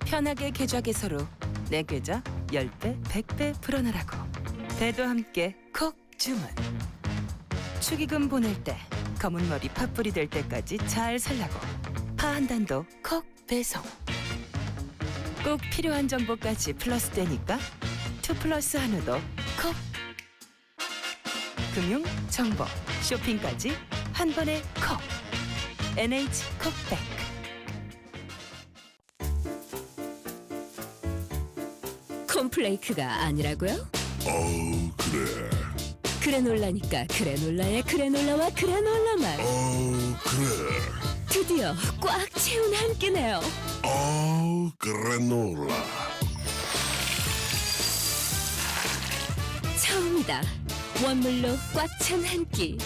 편하게 계좌 개설로 내 계좌 10배, 100배 불어넣으라고. 배도 함께 콕 주문. 축의금 보낼 때 검은 머리 팥불이 될 때까지 잘 살라고. 파 한 단도 콕 배송. 꼭 필요한 정보까지 플러스 되니까 2플러스 한우도 콕. 금융, 정보, 쇼핑까지 한 번에 콕. NH콕백. 콘플레이크가 아니라고요? 그래. 그래놀라니까 그래놀라의 그래놀라와 그래놀라만 그래. 드디어 꽉 채운 한 끼네요. 그래놀라. 처음이다. 원물로 꽉 찬 한 끼.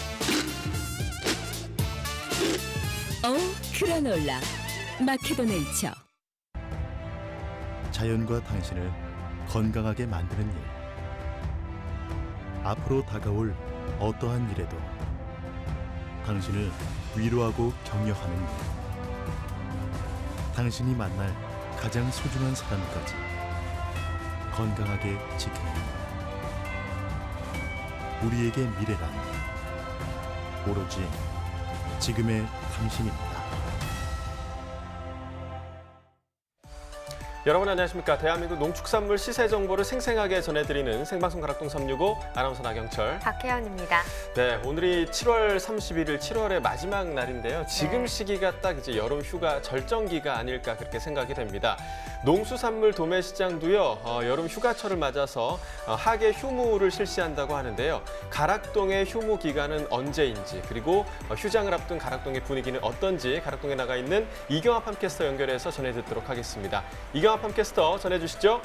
그래놀라 마케도 네이처. 자연과 당신을 건강하게 만드는 일. 앞으로 다가올 어떠한 일에도 당신을 위로하고 격려하는 일. 당신이 만날 가장 소중한 사람까지 건강하게 지키는 일. 우리에게 미래란 오로지 지금의 당신입니다. 여러분 안녕하십니까. 대한민국 농축산물 시세 정보를 생생하게 전해드리는 생방송 가락동 365 아나운서 나경철, 박혜연입니다. 네, 오늘이 7월 31일 7월의 마지막 날인데요. 지금 시기가 딱 이제 여름 휴가 절정기가 아닐까 그렇게 생각이 됩니다. 농수산물 도매시장도요, 여름 휴가철을 맞아서 하계 휴무를 실시한다고 하는데요. 가락동의 휴무 기간은 언제인지, 그리고 휴장을 앞둔 가락동의 분위기는 어떤지 가락동에 나가 있는 이경아 팜캐스터 연결해서 전해 듣도록 하겠습니다. 이경아 팜캐스터 전해주시죠.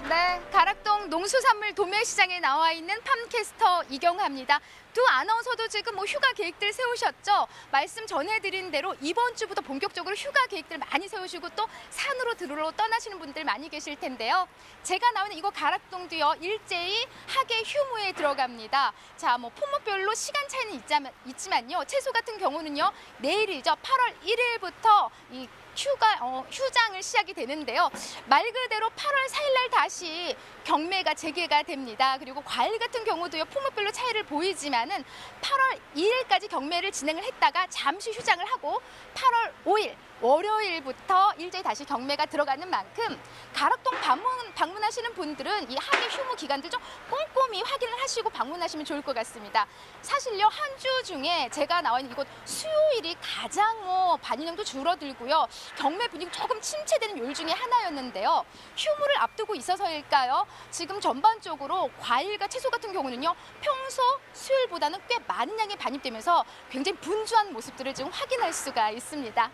네, 가락동 농수산물 도매시장에 나와 있는 팜캐스터 이경아입니다. 두 아나운서도 지금 휴가 계획들 세우셨죠? 말씀 전해드린 대로 이번 주부터 본격적으로 휴가 계획들 많이 세우시고 또 산으로 들으러 떠나시는 분들 많이 계실 텐데요. 제가 나오는 이곳 가락동도요, 일제히 하계 휴무에 들어갑니다. 자, 품목별로 시간 차이는 있지만요. 채소 같은 경우는요, 내일이죠. 8월 1일부터 이 휴장을 시작이 되는데요. 말 그대로 8월 4일 날 다시 경매가 재개가 됩니다. 그리고 과일 같은 경우도요, 품목별로 차이를 보이지만은 8월 2일까지 경매를 진행을 했다가 잠시 휴장을 하고 8월 5일 월요일부터 일제히 다시 경매가 들어가는 만큼 가락동 방문하시는 분들은 이 하계 휴무 기간들 좀 꼼꼼히 확인을 하시고 방문하시면 좋을 것 같습니다. 사실요, 한 주 중에 제가 나와 있는 이곳 수요일이 가장 반인형도 줄어들고요. 경매 분위기 조금 침체되는 요일 중에 하나였는데요. 휴무를 앞두고 있어서일까요? 지금 전반적으로 과일과 채소 같은 경우는요, 평소 수요일보다는 꽤 많은 양이 반입되면서 굉장히 분주한 모습들을 지금 확인할 수가 있습니다.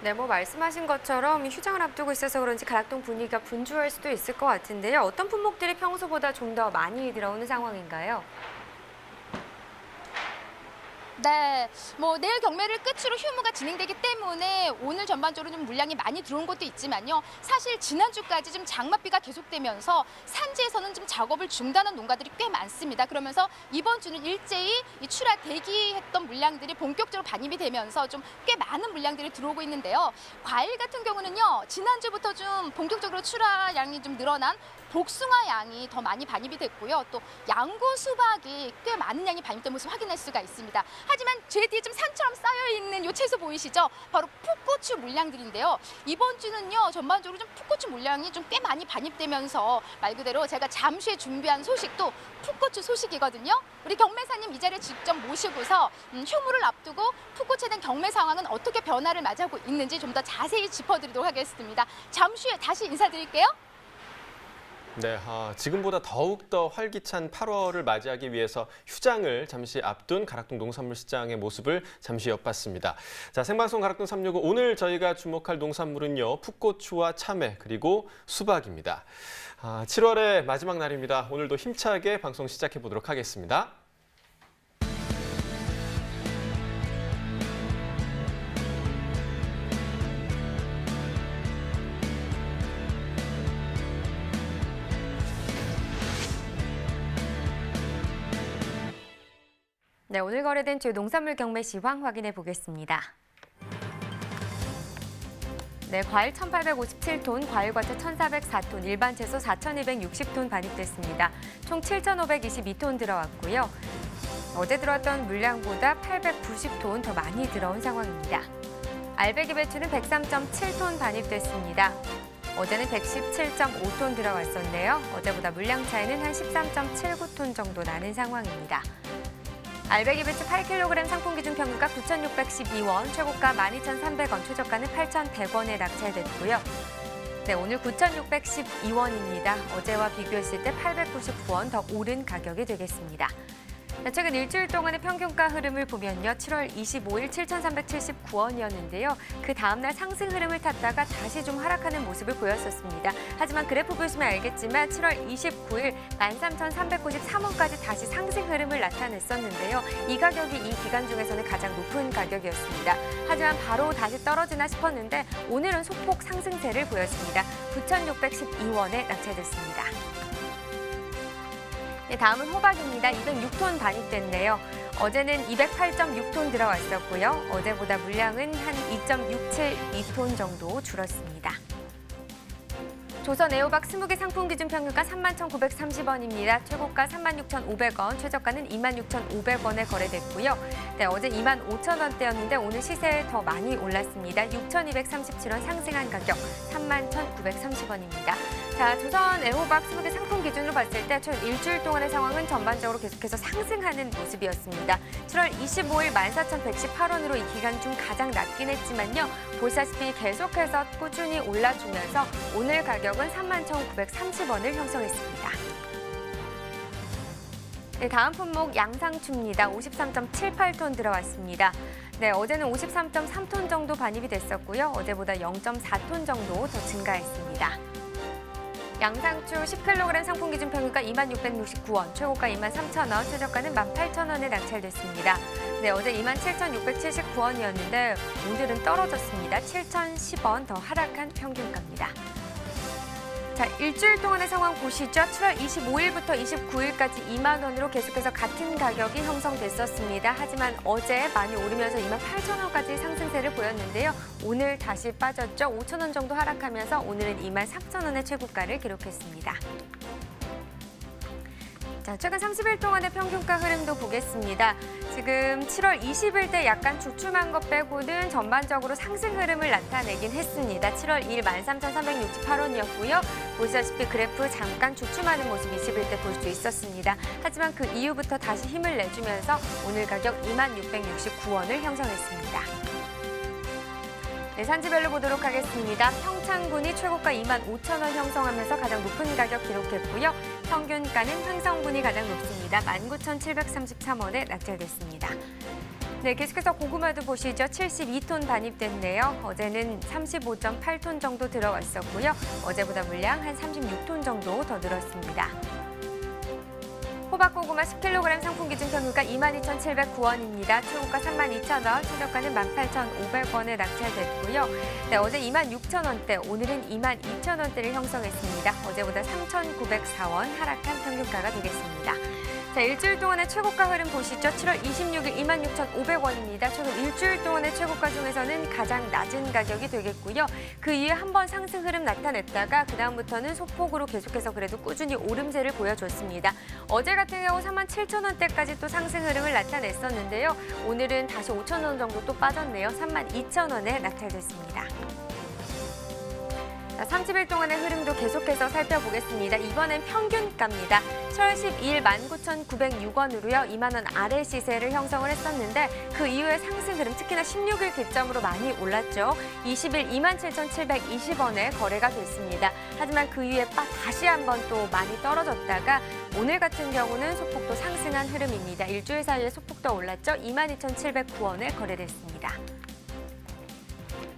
네, 말씀하신 것처럼 휴장을 앞두고 있어서 그런지 가락동 분위기가 분주할 수도 있을 것 같은데요. 어떤 품목들이 평소보다 좀 더 많이 들어오는 상황인가요? 네, 내일 경매를 끝으로 휴무가 진행되기 때문에 오늘 전반적으로 좀 물량이 많이 들어온 것도 있지만요. 사실 지난주까지 좀 장맛비가 계속되면서 산지에서는 좀 작업을 중단한 농가들이 꽤 많습니다. 그러면서 이번 주는 일제히 이 출하 대기했던 물량들이 본격적으로 반입이 되면서 좀 꽤 많은 물량들이 들어오고 있는데요. 과일 같은 경우는요, 지난주부터 좀 본격적으로 출하량이 좀 늘어난 복숭아 양이 더 많이 반입이 됐고요. 또 양고 수박이 꽤 많은 양이 반입된 모습 확인할 수가 있습니다. 하지만 제 뒤에 좀 산처럼 쌓여있는 요 채소 보이시죠? 바로 풋고추 물량들인데요. 이번 주는요, 전반적으로 좀 풋고추 물량이 좀 꽤 많이 반입되면서 말 그대로 제가 잠시 후에 준비한 소식도 풋고추 소식이거든요. 우리 경매사님 이 자리에 직접 모시고서 휴무를 앞두고 풋고추에 대한 경매 상황은 어떻게 변화를 맞이하고 있는지 좀 더 자세히 짚어드리도록 하겠습니다. 잠시 후에 다시 인사드릴게요. 네, 지금보다 더욱더 활기찬 8월을 맞이하기 위해서 휴장을 잠시 앞둔 가락동 농산물 시장의 모습을 잠시 엿봤습니다. 자, 생방송 가락동 365 오늘 저희가 주목할 농산물은요, 풋고추와 참외 그리고 수박입니다. 7월의 마지막 날입니다. 오늘도 힘차게 방송 시작해 보도록 하겠습니다. 네, 오늘 거래된 주요 농산물 경매 시황 확인해 보겠습니다. 네, 과일 1,857톤, 과일과채 1,404톤, 일반 채소 4,260톤 반입됐습니다. 총 7,522톤 들어왔고요. 어제 들어왔던 물량보다 890톤 더 많이 들어온 상황입니다. 알배기 배추는 103.7톤 반입됐습니다. 어제는 117.5톤 들어왔었는데요. 어제보다 물량 차이는 한 13.79톤 정도 나는 상황입니다. 알배기 배추 8kg 상품 기준 평균가 9,612원, 최고가 12,300원, 최저가는 8,100원에 낙찰됐고요. 네, 오늘 9,612원입니다. 어제와 비교했을 때 899원 더 오른 가격이 되겠습니다. 최근 일주일 동안의 평균가 흐름을 보면요. 7월 25일 7,379원이었는데요. 그 다음날 상승 흐름을 탔다가 다시 좀 하락하는 모습을 보였었습니다. 하지만 그래프 보시면 알겠지만 7월 29일 13,393원까지 다시 상승 흐름을 나타냈었는데요. 이 가격이 이 기간 중에서는 가장 높은 가격이었습니다. 하지만 바로 다시 떨어지나 싶었는데 오늘은 소폭 상승세를 보였습니다. 9,612원에 낙찰됐습니다. 네, 다음은 호박입니다. 206톤 반입됐네요. 어제는 208.6톤 들어왔었고요. 어제보다 물량은 한 2.672톤 정도 줄었습니다. 조선 애호박 20개 상품 기준 평균가 31,930원입니다. 최고가 36,500원, 최저가는 26,500원에 거래됐고요. 네, 어제 25,000원대였는데 오늘 시세 더 많이 올랐습니다. 6,237원 상승한 가격 31,930원입니다. 자, 조선 애호박 20개 상품 기준으로 봤을 때 최근 일주일 동안의 상황은 전반적으로 계속해서 상승하는 모습이었습니다. 7월 25일 14,118원으로 이 기간 중 가장 낮긴 했지만요. 보시다시피 계속해서 꾸준히 올라주면서 오늘 가격은 31,930원을 형성했습니다. 네, 다음 품목 양상추입니다. 53.78톤 들어왔습니다. 네, 어제는 53.3톤 정도 반입이 됐었고요. 어제보다 0.4톤 정도 더 증가했습니다. 양상추 10kg 상품 기준 평균가 26,669원, 최고가 23,000원, 최저가는 18,000원에 낙찰됐습니다. 네, 어제 27,679원이었는데 오늘은 떨어졌습니다. 7,010원 더 하락한 평균가입니다. 자, 일주일 동안의 상황 보시죠. 7월 25일부터 29일까지 2만 원으로 계속해서 같은 가격이 형성됐었습니다. 하지만 어제 많이 오르면서 28,000원까지 상승세를 보였는데요. 오늘 다시 빠졌죠. 5,000원 정도 하락하면서 오늘은 23,000원의 최고가를 기록했습니다. 자, 최근 30일 동안의 평균가 흐름도 보겠습니다. 지금 7월 20일 때 약간 주춤한 것 빼고는 전반적으로 상승 흐름을 나타내긴 했습니다. 7월 2일 13,368원이었고요. 보시다시피 그래프 잠깐 주춤하는 모습 20일 때 볼 수 있었습니다. 하지만 그 이후부터 다시 힘을 내주면서 오늘 가격 26,669원을 형성했습니다. 네, 산지별로 보도록 하겠습니다. 평창군이 최고가 25,000원 형성하면서 가장 높은 가격 기록했고요. 평균가는 횡성군이 가장 높습니다. 19,733원에 낙찰됐습니다. 네, 계속해서 고구마도 보시죠. 72톤 반입됐네요. 어제는 35.8톤 정도 들어왔었고요. 어제보다 물량 한 36톤 정도 더 늘었습니다. 호박고구마 10kg 상품 기준 평균가 22,709원입니다. 최고가 32,000원, 최저가는 18,500원에 낙찰됐고요. 네, 어제 26,000원대, 오늘은 22,000원대를 형성했습니다. 어제보다 3,904원 하락한 평균가가 되겠습니다. 자, 일주일 동안의 최고가 흐름 보시죠. 7월 26일 26,500원입니다. 최근 일주일 동안의 최고가 중에서는 가장 낮은 가격이 되겠고요. 그 이후에 한번 상승 흐름 나타냈다가 그다음부터는 소폭으로 계속해서 그래도 꾸준히 오름세를 보여줬습니다. 어제 같은 경우 37,000원대까지 또 상승 흐름을 나타냈었는데요. 오늘은 다시 5,000원 정도 또 빠졌네요. 32,000원에 낙찰됐습니다. 30일 동안의 흐름도 계속해서 살펴보겠습니다. 이번엔 평균가입니다. 7월 12일 19,906원으로요. 2만 원 아래 시세를 형성을 했었는데 그 이후에 상승 흐름, 특히나 16일 기점으로 많이 올랐죠. 20일 27,720원에 거래가 됐습니다. 하지만 그 이후에 다시 한번 또 많이 떨어졌다가 오늘 같은 경우는 소폭 또 상승한 흐름입니다. 일주일 사이에 소폭 더 올랐죠. 22,709원에 거래됐습니다.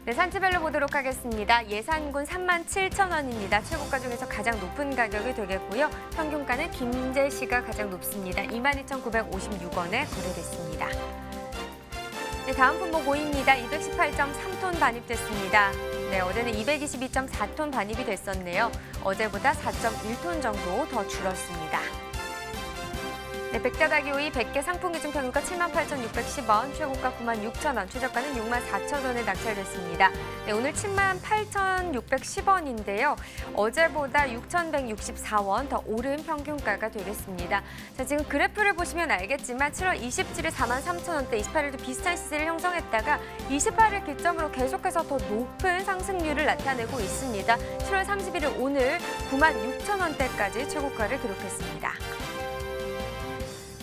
네, 산지별로 보도록 하겠습니다. 예산군 37,000원입니다. 최고가 중에서 가장 높은 가격이 되겠고요. 평균가는 김제시가 가장 높습니다. 22,956원에 거래됐습니다. 네, 다음 품목 5위입니다. 218.3톤 반입됐습니다. 네, 어제는 222.4톤 반입이 됐었네요. 어제보다 4.1톤 정도 더 줄었습니다. 네, 백자닭이 오이 100개 상품 기준 평균가 78,610원, 최고가 96,000원, 최저가는 64,000원에 낙찰됐습니다. 네, 오늘 78,610원인데요. 어제보다 6,164원 더 오른 평균가가 되겠습니다. 자, 지금 그래프를 보시면 알겠지만 7월 27일 43,000원대, 28일도 비슷한 시세를 형성했다가 28일 기점으로 계속해서 더 높은 상승률을 나타내고 있습니다. 7월 31일 오늘 96,000원대까지 최고가를 기록했습니다.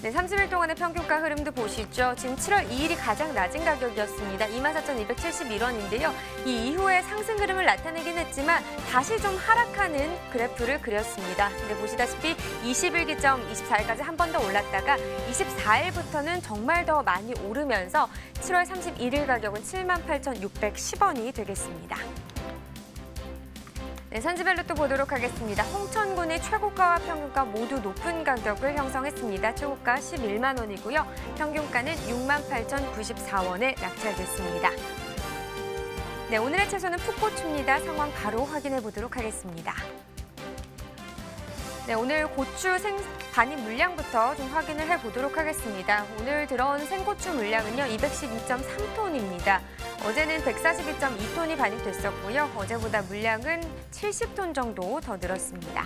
네, 30일 동안의 평균가 흐름도 보시죠. 지금 7월 2일이 가장 낮은 가격이었습니다. 24,271원인데요. 이 이후에 상승 흐름을 나타내긴 했지만 다시 좀 하락하는 그래프를 그렸습니다. 근데 보시다시피 20일 기점 24일까지 한 번 더 올랐다가 24일부터는 정말 더 많이 오르면서 7월 31일 가격은 78,610원이 되겠습니다. 네, 산지별로 또 보도록 하겠습니다. 홍천군이 최고가와 평균가 모두 높은 가격을 형성했습니다. 최고가 11만 원이고요. 평균가는 68,094원에 낙찰됐습니다. 네, 오늘의 채소는 풋고추입니다. 상황 바로 확인해 보도록 하겠습니다. 네, 오늘 고추 반입 물량부터 좀 확인을 해보도록 하겠습니다. 오늘 들어온 생고추 물량은요, 212.3톤입니다. 어제는 142.2톤이 반입됐었고요. 어제보다 물량은 70톤 정도 더 늘었습니다.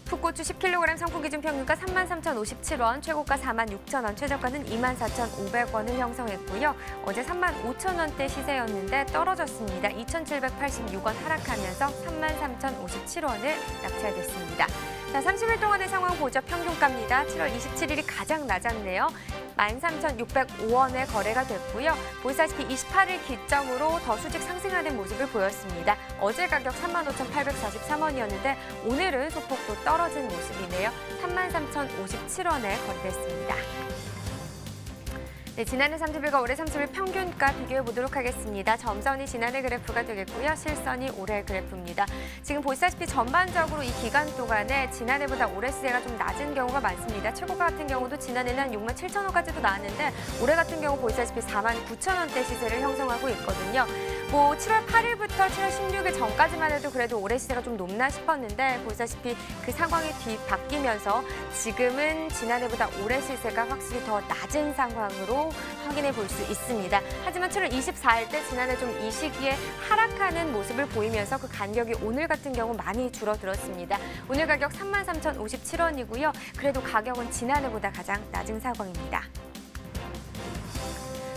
풋고추 10kg 상품 기준 평균가 33,057원, 최고가 46,000원, 최저가는 24,500원을 형성했고요. 어제 35,000원대 시세였는데 떨어졌습니다. 2,786원 하락하면서 33,057원을 낙찰됐습니다. 자, 30일 동안의 상황 보죠. 평균가입니다. 7월 27일이 가장 낮았네요. 13,605원에 거래가 됐고요. 보시다시피 28일 기점으로 더 수직 상승하는 모습을 보였습니다. 어제 가격 35,843원이었는데 오늘은 소폭 또 떨어진 모습이네요. 33,057원에 거래됐습니다. 네, 지난해 30일과 올해 30일 평균가 비교해 보도록 하겠습니다. 점선이 지난해 그래프가 되겠고요. 실선이 올해 그래프입니다. 지금 보시다시피 전반적으로 이 기간 동안에 지난해보다 올해 시세가 좀 낮은 경우가 많습니다. 최고가 같은 경우도 지난해는 한 67,000원까지도 나왔는데 올해 같은 경우 보시다시피 49,000원대 시세를 형성하고 있거든요. 뭐 7월 8일부터 7월 16일 전까지만 해도 그래도 올해 시세가 좀 높나 싶었는데 보시다시피 그 상황이 뒤바뀌면서 지금은 지난해보다 올해 시세가 확실히 더 낮은 상황으로 확인해 볼 수 있습니다. 하지만 7월 24일 때 지난해 좀 이 시기에 하락하는 모습을 보이면서 그 간격이 오늘 같은 경우 많이 줄어들었습니다. 오늘 가격 33,057원이고요. 그래도 가격은 지난해보다 가장 낮은 상황입니다.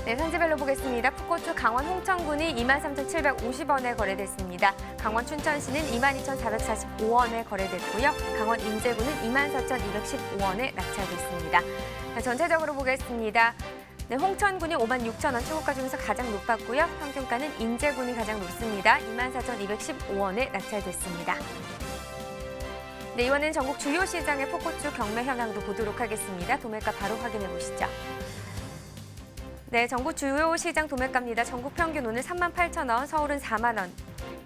네, 산지별로 보겠습니다. 풋고추 강원 홍천군이 23,750원에 거래됐습니다. 강원 춘천시는 22,445원에 거래됐고요. 강원 인제군은 24,215원에 낙찰됐습니다. 자, 전체적으로 보겠습니다. 네, 홍천군이 56,000원, 최고가 중에서 가장 높았고요. 평균가는 인제군이 가장 높습니다. 24,215원에 낙찰됐습니다. 네, 이번엔 전국 주요 시장의 풋고추 경매 현황도 보도록 하겠습니다. 도매가 바로 확인해 보시죠. 네, 전국 주요 시장 도매가입니다. 전국 평균 오늘 38,000원, 서울은 4만 원,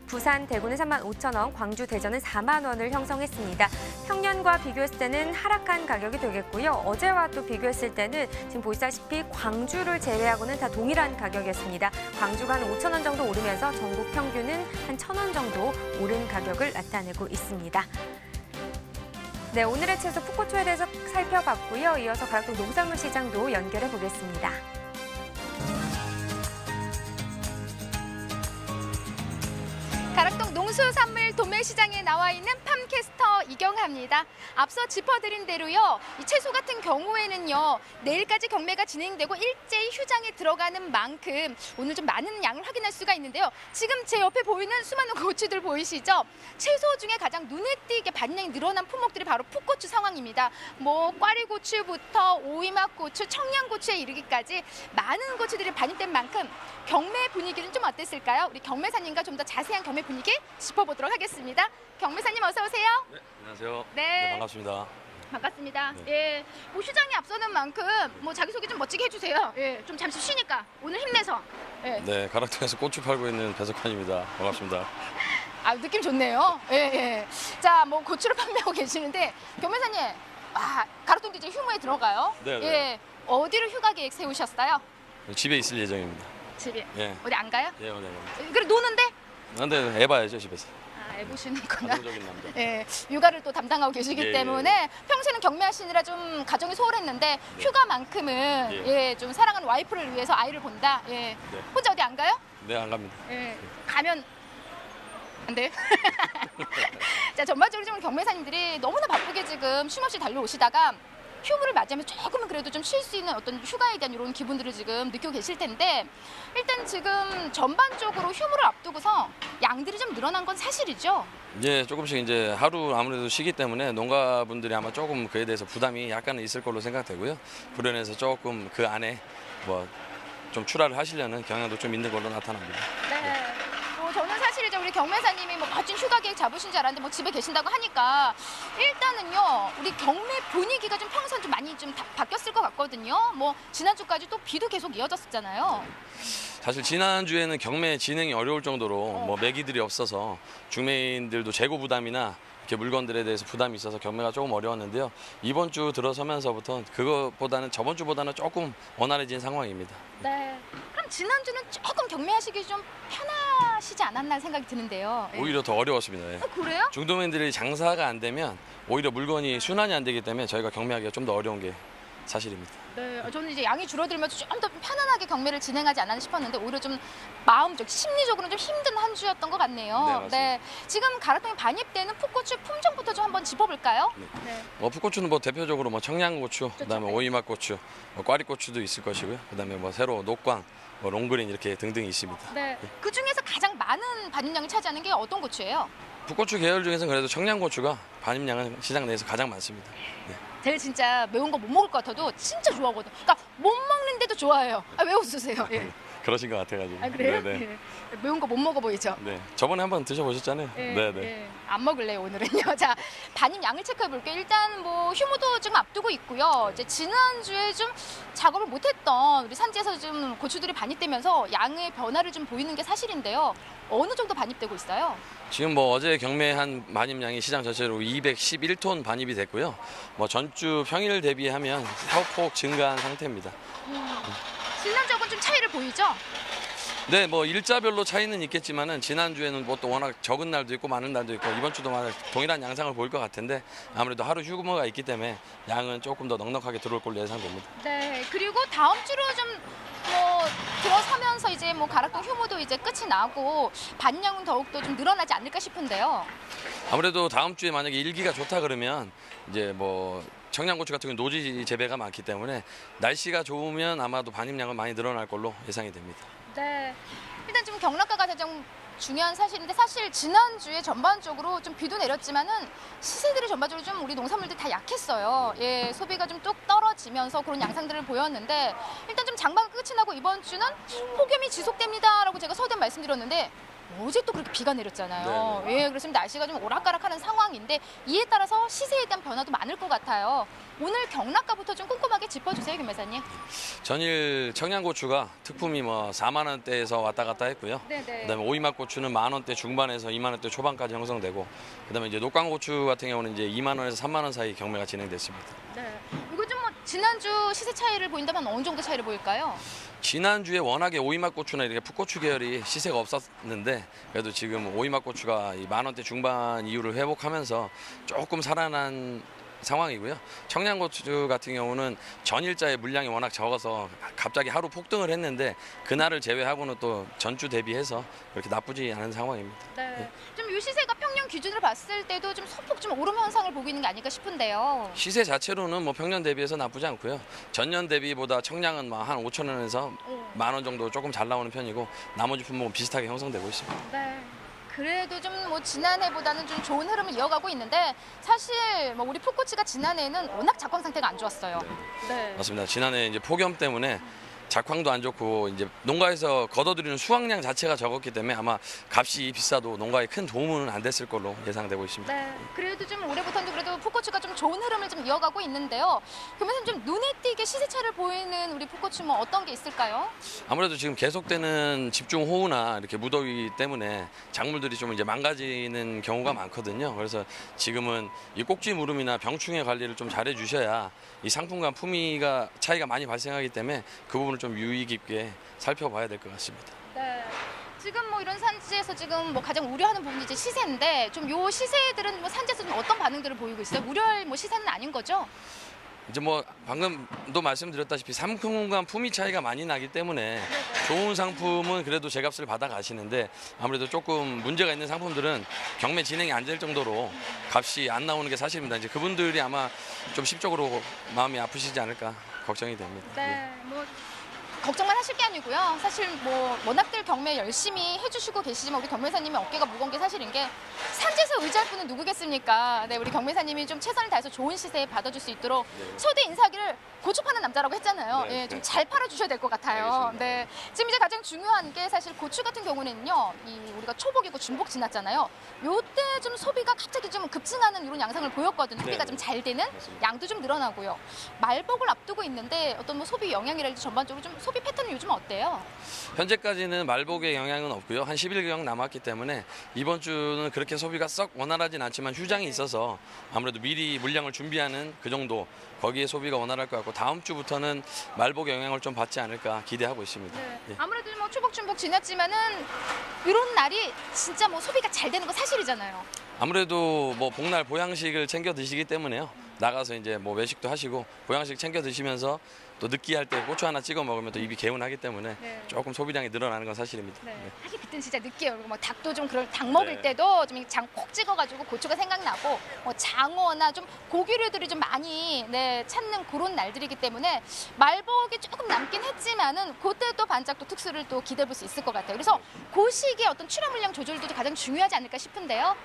부산, 대구는 35,000원, 광주, 대전은 4만 원을 형성했습니다. 평년과 비교했을 때는 하락한 가격이 되겠고요. 어제와 또 비교했을 때는 지금 보시다시피 광주를 제외하고는 다 동일한 가격이었습니다. 광주가 한 5,000원 정도 오르면서 전국 평균은 한 1,000원 정도 오른 가격을 나타내고 있습니다. 네, 오늘의 채소 풋고추에 대해서 살펴봤고요. 이어서 가락동 농산물 시장도 연결해 보겠습니다. 가락동 농수산물 도매시장에 나와 있는 팜캐스터 이경하입니다. 앞서 짚어드린 대로요, 이 채소 같은 경우에는요, 내일까지 경매가 진행되고 일제히 휴장에 들어가는 만큼 오늘 좀 많은 양을 확인할 수가 있는데요. 지금 제 옆에 보이는 수많은 고추들 보이시죠? 채소 중에 가장 눈에 띄게 반응이 늘어난 품목들이 바로 풋고추 상황입니다. 뭐 꽈리고추부터 오이막고추, 청양고추에 이르기까지 많은 고추들이 반입된 만큼 경매 분위기는 좀 어땠을까요? 우리 경매사님과 좀 더 자세한 경매 분위기 짚어보도록 하겠습니다. 경매사님 어서 오세요. 네, 안녕하세요. 네. 반갑습니다. 반갑습니다. 네. 예, 뭐 휴장이 앞서는 만큼 뭐 자기소개 좀 멋지게 해주세요. 예, 좀 잠시 쉬니까 오늘 힘내서. 예. 네, 가락동에서 고추 팔고 있는 배석환입니다. 반갑습니다. 아, 느낌 좋네요. 예, 예. 자, 뭐 고추를 판매하고 계시는데 경매사님, 가락동 이제 휴무에 들어가요. 네, 네. 예, 어디로 휴가 계획 세우셨어요? 집에 있을 예정입니다. 집에. 예. 어디 안 가요? 예, 네. 그래 노는데? 근데 애 봐야죠, 집에서. 해보시는구나. 가정적인 남자. 예, 육아를 또 담당하고 계시기 예, 때문에 평소에는 경매하시느라 좀 가정이 소홀했는데 휴가만큼은 예, 좀 사랑하는 와이프를 위해서 아이를 본다. 예. 혼자 어디 안 가요? 네, 안 갑니다. 예. 가면 안 돼. 자, 전반적으로 지금 경매사님들이 너무나 바쁘게 지금 쉼없이 달려오시다가 휴무를 맞이하면 조금은 그래도 좀 쉴 수 있는 어떤 휴가에 대한 이런 기분들을 지금 느끼고 계실 텐데 일단 지금 전반적으로 휴무를 앞두고서 양들이 좀 늘어난 건 사실이죠? 예, 조금씩 이제 하루 아무래도 쉬기 때문에 농가분들이 아마 조금 그에 대해서 부담이 약간은 있을 걸로 생각되고요. 불연해서 조금 그 안에 뭐 좀 출하를 하시려는 경향도 좀 있는 걸로 나타납니다. 네. 저는 사실 이제 우리 경매사님이 뭐 멋진 휴가 계획 잡으신 줄 알았는데 뭐 집에 계신다고 하니까 일단은요 우리 경매 분위기가 좀 평소랑 좀 많이 좀 바뀌었을 것 같거든요. 뭐 지난주까지 또 비도 계속 이어졌었잖아요. 사실 지난주에는 경매 진행이 어려울 정도로 뭐 매기들이 없어서 중매인들도 재고 부담이나 이렇게 물건들에 대해서 부담이 있어서 경매가 조금 어려웠는데요. 이번 주 들어서면서부터 그것보다는 저번 주보다는 조금 원활해진 상황입니다. 네. 그럼 지난주는 조금 경매하시기 좀 편하시지 않았나 생각이 드는데요. 오히려 더 어려웠습니다. 예. 그래요? 중도면들이 장사가 안 되면 오히려 물건이 순환이 안 되기 때문에 저희가 경매하기가 좀 더 어려운 게 사실입니다. 네, 저는 이제 양이 줄어들면서 좀 더 편안하게 경매를 진행하지 않았나 싶었는데 오히려 좀 마음적, 심리적으로는 좀 힘든 한 주였던 것 같네요. 네, 맞습니다. 지금 가락동에 반입되는 풋고추 품종부터 좀 한번 짚어볼까요? 네. 풋고추는 뭐 대표적으로 뭐 청양고추, 그다음에 오이맛고추, 뭐 꽈리고추도 있을 것이고요. 그다음에 뭐 새로 녹광, 뭐 롱그린 이렇게 등등 있습니다. 네. 그 중에서 가장 많은 반입량을 차지하는 게 어떤 고추예요? 풋고추 계열 중에서는 그래도 청양고추가 반입량은 시장 내에서 가장 많습니다. 네. 제가 진짜 매운 거 못 먹을 것 같아도 진짜 좋아하거든요. 그러니까 못 먹는데도 좋아해요. 왜 웃으세요? 예. 그러신 것 같아가지고. 아, 그래요? 네, 네. 예. 매운 거 못 먹어 보이죠? 네. 저번에 한번 드셔보셨잖아요. 예, 네, 네. 예. 안 먹을래요 오늘은요. 자, 반입 양을 체크해 볼게요. 일단 뭐 휴무도 지금 앞두고 있고요. 이제 지난주에 좀 작업을 못했던 우리 산지에서 좀 고추들이 반입되면서 양의 변화를 좀 보이는 게 사실인데요. 어느 정도 반입되고 있어요? 지금 뭐 어제 경매한 반입량이 시장 전체로 211톤 반입이 됐고요. 뭐 전주 평일 대비하면 소폭 증가한 상태입니다. 지난주하고는 좀 차이를 보이죠? 네, 뭐 일자별로 차이는 있겠지만은 지난주에는 뭐 또 워낙 적은 날도 있고 많은 날도 있고 이번 주도 동일한 양상을 보일 것 같은데 아무래도 하루 휴무가 있기 때문에 양은 조금 더 넉넉하게 들어올 걸로 예상됩니다. 네, 그리고 다음 주로 좀 뭐 들어서면서 이제 뭐 가락동 휴무도 이제 끝이 나고 반입량은 더욱더 좀 늘어나지 않을까 싶은데요. 아무래도 다음 주에 만약에 일기가 좋다 그러면 이제 뭐 청양고추 같은 경우는 노지 재배가 많기 때문에 날씨가 좋으면 아마도 반입량은 많이 늘어날 걸로 예상이 됩니다. 네. 일단 지금 경락가가 가장 중요한 사실인데 사실 지난주에 전반적으로 좀 비도 내렸지만은 시세들이 전반적으로 좀 우리 농산물들이 다 약했어요. 예, 소비가 좀 뚝 떨어지면서 그런 양상들을 보였는데 일단 좀 장마가 끝이 나고 이번 주는 폭염이 지속됩니다라고 제가 서두에 말씀드렸는데 어제 또 그렇게 비가 내렸잖아요. 예, 그래서 날씨가 좀 오락가락하는 상황인데 이에 따라서 시세에 대한 변화도 많을 것 같아요. 오늘 경락가부터 좀 꼼꼼하게 짚어주세요, 김 매사님. 전일 청양고추가 특품이 뭐 4만 원대에서 왔다 갔다 했고요. 네네. 그다음에 오이맛고추는 1만 원대 중반에서 2만 원대 초반까지 형성되고, 그다음에 이제 녹광고추 같은 경우는 이제 2만 원에서 3만 원 사이 경매가 진행됐습니다. 네. 이거 좀 뭐 지난주 시세 차이를 보인다면 어느 정도 차이를 보일까요? 지난주에 워낙에 오이맛고추나 이렇게 풋고추 계열이 시세가 없었는데 그래도 지금 오이맛고추가 이 1만 원대 중반 이후를 회복하면서 조금 살아난 상황이고요. 청양고추 같은 경우는 전일자의 물량이 워낙 적어서 갑자기 하루 폭등을 했는데 그날을 제외하고는 또 전주 대비해서 그렇게 나쁘지 않은 상황입니다. 네. 좀 이 시세가 평년 기준으로 봤을 때도 좀 소폭 좀 오름 현상을 보고 있는 게 아닐까 싶은데요. 시세 자체로는 뭐 평년 대비해서 나쁘지 않고요. 전년 대비보다 청량은 뭐 한 5천 원에서 1만 원 정도 조금 잘 나오는 편이고 나머지 품목은 비슷하게 형성되고 있습니다. 네. 그래도 좀 뭐 지난해보다는 좀 좋은 흐름을 이어가고 있는데 사실 뭐 우리 풋고추가 지난해에는 워낙 작황 상태가 안 좋았어요. 네. 맞습니다. 지난해 이제 폭염 때문에 작황도 안 좋고 이제 농가에서 걷어들이는 수확량 자체가 적었기 때문에 아마 값이 비싸도 농가에 큰 도움은 안 됐을 걸로 예상되고 있습니다. 네. 그래도 좀 올해부터는 그래도 풋고추가 좀 좋은 흐름을 좀 이어가고 있는데요. 그러면 좀 눈에 띄게 시세 차를 보이는 우리 풋고추 뭐 어떤 게 있을까요? 아무래도 지금 계속되는 집중 호우나 이렇게 무더위 때문에 작물들이 좀 이제 망가지는 경우가 많거든요. 그래서 지금은 이 꼭지 무름이나 병충해 관리를 좀 잘해 주셔야 이 상품과 품위가 차이가 많이 발생하기 때문에 그 부분을 좀 유의 깊게 살펴봐야 될 것 같습니다. 네. 지금 뭐 이런 산지에서 지금 뭐 가장 우려하는 부분이 이제 시세인데 좀 요 시세들은 뭐 산지에서 좀 어떤 반응들을 보이고 있어요? 우려할 뭐 시세는 아닌 거죠? 이제 뭐 방금도 말씀드렸다시피 상품과 품위 차이가 많이 나기 때문에 좋은 상품은 그래도 제값을 받아 가시는데 아무래도 조금 문제가 있는 상품들은 경매 진행이 안 될 정도로 값이 안 나오는 게 사실입니다. 이제 그분들이 아마 좀 심적으로 마음이 아프시지 않을까 걱정이 됩니다. 네, 뭐 걱정만 하실 게 아니고요. 사실 뭐 워낙들 경매 열심히 해주시고 계시지만 우리 경매사님이 어깨가 무거운 게 사실인 게 산지에서 의지할 분은 누구겠습니까? 네, 우리 경매사님이 좀 최선을 다해서 좋은 시세에 받아줄 수 있도록 소대 인사기를 고추 파는 남자라고 했잖아요. 네. 예, 좀 잘 팔아주셔야 될 것 같아요. 알겠습니다. 네, 지금 이제 가장 중요한 게 사실 고추 같은 경우는요, 이 우리가 초복이고 중복 지났잖아요. 요때 좀 소비가 갑자기 좀 급증하는 이런 양상을 보였거든요. 소비가 네. 좀 잘 되는 맞습니다. 양도 좀 늘어나고요. 말복을 앞두고 있는데 어떤 뭐 소비 영향이랄지 전반적으로 좀 소비 패턴은 요즘 어때요? 현재까지는 말복의 영향은 없고요. 한 10일경 남았기 때문에 이번 주는 그렇게 소비가 썩 원활하진 않지만 휴장이 있어서 아무래도 미리 물량을 준비하는 그 정도 거기에 소비가 원활할 것 같고 다음 주부터는 말복의 영향을 좀 받지 않을까 기대하고 있습니다. 예. 아무래도 뭐 초복 중복 지났지만은 이런 날이 진짜 뭐 소비가 잘 되는 거 사실이잖아요. 아무래도 뭐 복날 보양식을 챙겨 드시기 때문에요. 나가서 이제 뭐 외식도 하시고 보양식 챙겨 드시면서 또 느끼할 때 고추 하나 찍어 먹으면 또 입이 개운하기 때문에 네. 조금 소비량이 늘어나는 건 사실입니다. 네. 사실 그때는 진짜 느끼해요. 그리고 뭐 닭도 좀 그럴 닭 먹을 네. 때도 좀 장 콕 찍어가지고 고추가 생각나고 뭐 장어나 좀 고기류들이 좀 많이 네, 찾는 그런 날들이기 때문에 말복이 조금 남긴 했지만은 그때 또 반짝 또 특수를 또 기대해볼 수 있을 것 같아요. 그래서 그 시기에 어떤 출하 물량 조절도 가장 중요하지 않을까 싶은데요.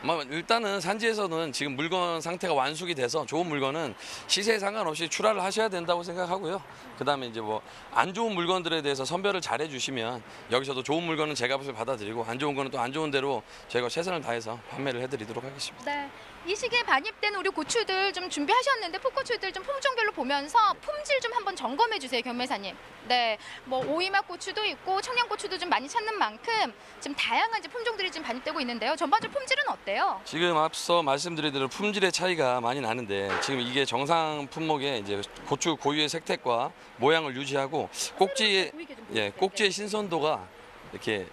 뭐 일단은 산지에서는 지금 물건 상태가 완숙이 돼서 좋은 물건은 시세에 상관없이 출하를 하셔야 된다고 생각하고요. 그다음에 이제 뭐 안 좋은 물건들에 대해서 선별을 잘 해주시면 여기서도 좋은 물건은 제값을 받아들이고 안 좋은 거는 또 안 좋은 대로 저희가 최선을 다해서 판매를 해드리도록 하겠습니다. 네. 이 시기에 반입된 우리 고추들 좀 준비하셨는데 풋고추들 좀 품종별로 보면서 품질 좀 한번 점검해 주세요, 경매사님. 네, 뭐 오이맛 고추도 있고 청양고추도 좀 많이 찾는 만큼 좀 다양한 이제 품종들이 지금 반입되고 있는데요. 전반적으로 품질은 어때요? 지금 앞서 말씀드린 대로 품질의 차이가 많이 나는데 지금 이게 정상 품목의 이제 고추 고유의 색택과 모양을 유지하고 꼭지의 신선도가 이렇게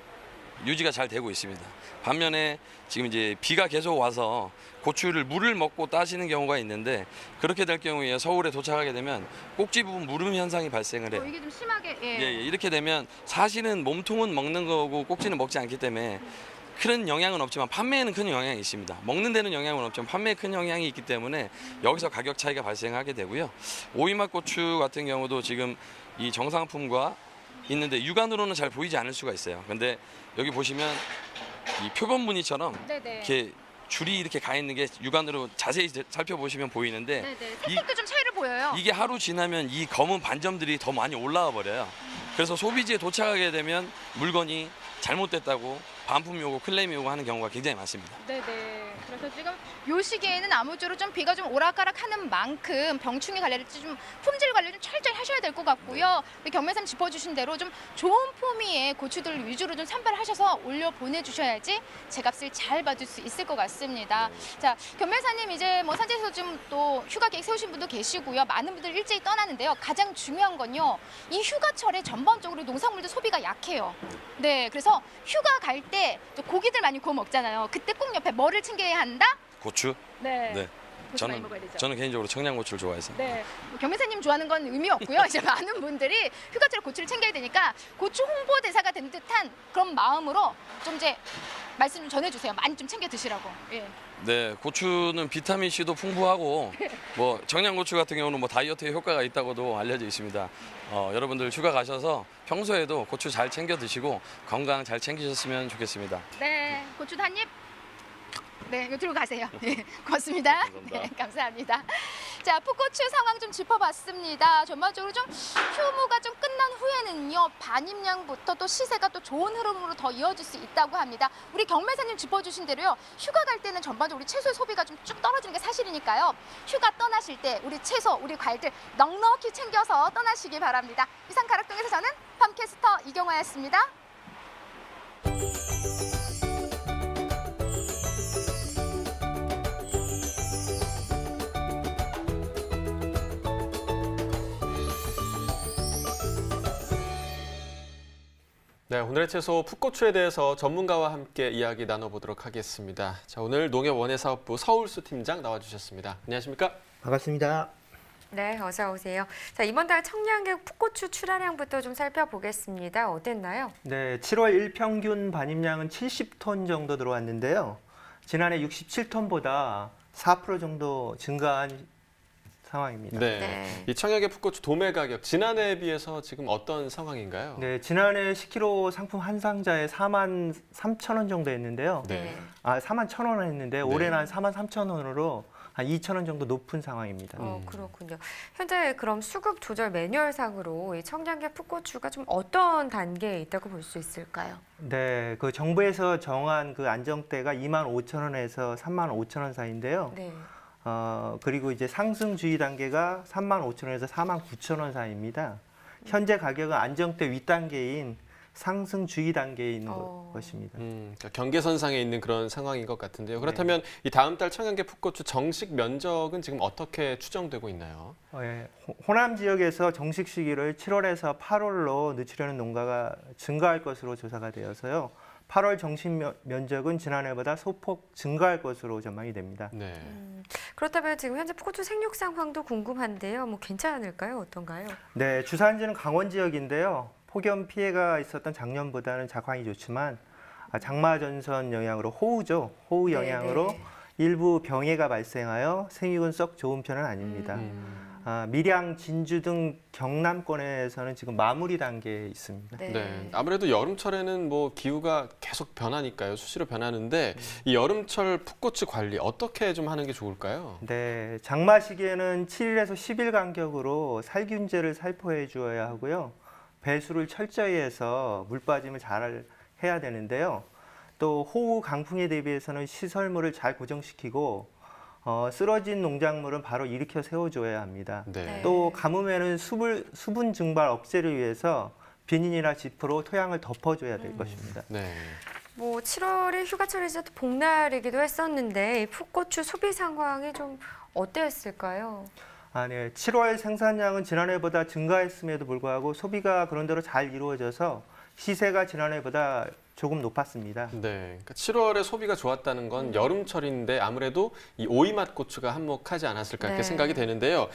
유지가 잘 되고 있습니다. 반면에 지금 이제 비가 계속 와서 고추를 물을 먹고 따시는 경우가 있는데 그렇게 될 경우에 서울에 도착하게 되면 꼭지 부분 무름 현상이 발생을 해요. 이게 좀 심하게 예, 이렇게 되면 사실은 몸통은 먹는 거고 꼭지는 먹지 않기 때문에 큰 영향은 없지만 판매에는 큰 영향이 있습니다. 먹는 데는 영향은 없지만 판매에 큰 영향이 있기 때문에 여기서 가격 차이가 발생하게 되고요. 오이맛 고추 같은 경우도 지금 이 정상품과 있는데 육안으로는 잘 보이지 않을 수가 있어요. 근데 여기 보시면 이 표본 무늬처럼 네네. 이렇게 줄이 이렇게 가 있는 게 육안으로 자세히 살펴보시면 보이는데 네네. 색색도 좀 차이를 보여요. 이게 하루 지나면 이 검은 반점들이 더 많이 올라와 버려요. 그래서 소비지에 도착하게 되면 물건이 잘못됐다고 반품이 오고 클레임이 오고 하는 경우가 굉장히 많습니다. 네네. 그래서 지금 요 시기에는 아무쪼록 좀 비가 좀 오락가락하는 만큼 병충해 관리를 좀 품질 관리 좀 철저히 하셔야 될 것 같고요. 우리 경매사님 짚어주신 대로 좀 좋은 품위의 고추들 위주로 좀 선별하셔서 올려 보내주셔야지 제값을 잘 받을 수 있을 것 같습니다. 자, 경매사님 이제 뭐 산지에서 좀 또 휴가 계획 세우신 분도 계시고요. 많은 분들 일제히 떠나는데요. 가장 중요한 건요. 이 휴가철에 전반적으로 농산물들 소비가 약해요. 네, 그래서 휴가 갈 때 고기들 많이 구워 먹잖아요. 그때 꼭 옆에 뭐를 챙겨야 한다? 고추? 네. 네. 고추 많이 먹어야 되죠. 저는 개인적으로 청양고추를 좋아해서. 네. 뭐 경매사님 좋아하는 건 의미 없고요. 이제 많은 분들이 휴가철에 고추를 챙겨야 되니까 고추 홍보 대사가 된 듯한 그런 마음으로 좀 이제 말씀 좀 전해주세요. 많이 좀 챙겨 드시라고. 예. 네, 고추는 비타민 C도 풍부하고 뭐 청양고추 같은 경우는 뭐 다이어트에 효과가 있다고도 알려져 있습니다. 여러분들 휴가 가셔서 평소에도 고추 잘 챙겨 드시고 건강 잘 챙기셨으면 좋겠습니다. 네. 고추도 한 입. 네, 이거 들고 가세요. 네, 고맙습니다. 감사합니다. 네, 감사합니다. 자, 풋고추 상황 좀 짚어봤습니다. 전반적으로 좀 휴무가 좀 끝난 후에는요, 반입량부터 또 시세가 또 좋은 흐름으로 더 이어질 수 있다고 합니다. 우리 경매사님 짚어주신 대로요, 휴가 갈 때는 전반적으로 우리 채소의 소비가 좀 쭉 떨어지는 게 사실이니까요. 휴가 떠나실 때 우리 채소, 우리 과일들 넉넉히 챙겨서 떠나시기 바랍니다. 이상 가락동에서 저는 팜캐스터 이경화였습니다. 네, 오늘의 채소 풋고추에 대해서 전문가와 함께 이야기 나눠보도록 하겠습니다. 자, 오늘 농협원예사업부 서울수 팀장 나와주셨습니다. 안녕하십니까? 반갑습니다. 네, 어서 오세요. 자, 이번 달 청량계 풋고추 출하량부터 좀 살펴보겠습니다. 어땠나요? 네, 7월 일평균 반입량은 70톤 정도 들어왔는데요. 지난해 67톤보다 4% 정도 증가한 상황입니다. 네. 네. 이 청양계 풋고추 도매 가격 지난해에 비해서 지금 어떤 상황인가요? 네, 지난해 10kg 상품 한 상자에 43,000원 정도 했는데요. 네. 41,000원 했는데 네. 올해는 한 43,000원으로 한 2,000원 정도 높은 상황입니다. 그렇군요. 현재 그럼 수급 조절 매뉴얼상으로 이 청량계 풋고추가 좀 어떤 단계에 있다고 볼 수 있을까요? 네, 그 정부에서 정한 그 안정대가 25,000원에서 35,000원 사이인데요. 네. 그리고 이제 상승 주의 단계가 35,000원에서 49,000원 사이입니다. 현재 가격은 안정대 윗단계인 상승 주의 단계에 있는 것입니다. 그러니까 경계선상에 있는 그런 상황인 것 같은데요. 그렇다면 이 다음 달 청양계 풋고추 정식 면적은 지금 어떻게 추정되고 있나요? 호남 지역에서 정식 시기를 7월에서 8월로 늦추려는 농가가 증가할 것으로 조사가 되어서요. 8월 정식 면적은 지난해보다 소폭 증가할 것으로 전망이 됩니다. 네. 그렇다면 지금 현재 풋고추 생육 상황도 궁금한데요. 뭐 괜찮을까요? 어떤가요? 네, 주산지는 강원 지역인데요. 폭염 피해가 있었던 작년보다는 작황이 좋지만 장마 전선 영향으로 호우 영향으로 네네. 일부 병해가 발생하여 생육은 썩 좋은 편은 아닙니다. 밀양, 진주 등 경남권에서는 지금 마무리 단계에 있습니다. 네. 네. 아무래도 여름철에는 뭐 기후가 계속 변하니까요. 수시로 변하는데 이 여름철 풋고추 관리 어떻게 좀 하는 게 좋을까요? 네, 장마 시기에는 7일에서 10일 간격으로 살균제를 살포해 주어야 하고요. 배수를 철저히 해서 물 빠짐을 잘 해야 되는데요. 또 호우, 강풍에 대비해서는 시설물을 잘 고정시키고 쓰러진 농작물은 바로 일으켜 세워줘야 합니다. 네. 또 가뭄에는 수분 증발 억제를 위해서 비닐이나 지프로 토양을 덮어줘야 될 것입니다. 네. 뭐 7월이 휴가철이자 또 복날이기도 했었는데 이 풋고추 소비 상황이 좀 어땠을까요? 네. 7월 생산량은 지난해보다 증가했음에도 불구하고 소비가 그런대로 잘 이루어져서 시세가 지난해보다 조금 높았습니다. 네, 그러니까 7월에 소비가 좋았다는 건 여름철인데 아무래도 이 오이맛 고추가 한몫하지 않았을까 이렇게 네. 생각이 되는데요.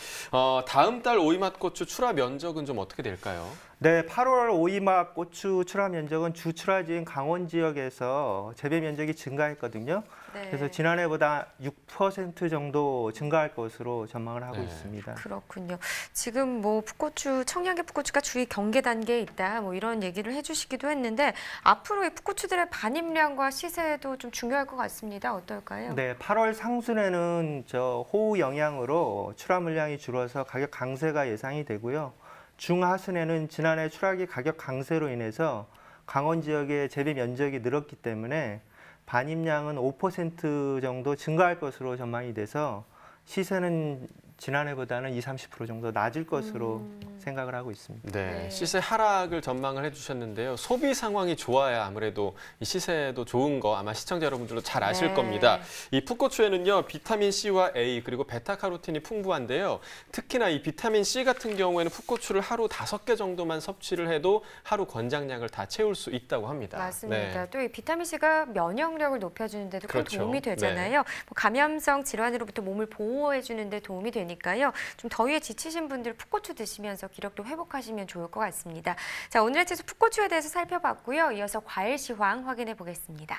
다음 달 오이맛 고추 출하 면적은 좀 어떻게 될까요? 네, 8월 오이맛 고추 출하 면적은 주 출하지인 강원 지역에서 재배 면적이 증가했거든요. 네. 그래서 지난해보다 6% 정도 증가할 것으로 전망을 하고 네. 있습니다. 그렇군요. 지금 뭐 풋고추, 청양계 풋고추가 주의 경계 단계에 있다, 뭐 이런 얘기를 해주시기도 했는데 앞으로 이 풋고추들의 반입량과 시세도 좀 중요할 것 같습니다. 어떨까요? 네, 8월 상순에는 호우 영향으로 출하 물량이 줄어서 가격 강세가 예상이 되고요. 중하순에는 지난해 출하기 가격 강세로 인해서 강원 지역의 재배 면적이 늘었기 때문에 반입량은 5% 정도 증가할 것으로 전망이 돼서 시세는 지난해보다는 20-30% 정도 낮을 것으로 생각을 하고 있습니다. 네, 네. 시세 하락을 전망을 해주셨는데요. 소비 상황이 좋아야 아무래도 이 시세도 좋은 거 아마 시청자 여러분들도 잘 아실 네. 겁니다. 이 풋고추에는요 비타민 C와 A 그리고 베타카로틴이 풍부한데요. 특히나 이 비타민 C 같은 경우에는 풋고추를 하루 5개 정도만 섭취를 해도 하루 권장량을 다 채울 수 있다고 합니다. 맞습니다. 네. 또 이 비타민 C가 면역력을 높여주는 데도 큰 그렇죠. 도움이 되잖아요. 뭐 감염성 질환으로부터 몸을 보호해주는 데 도움이 되니까요. 좀 더위에 지치신 분들 풋고추 드시면서 기력도 회복하시면 좋을 것 같습니다. 자, 오늘의 채소 풋고추에 대해서 살펴봤고요. 이어서 과일 시황 확인해 보겠습니다.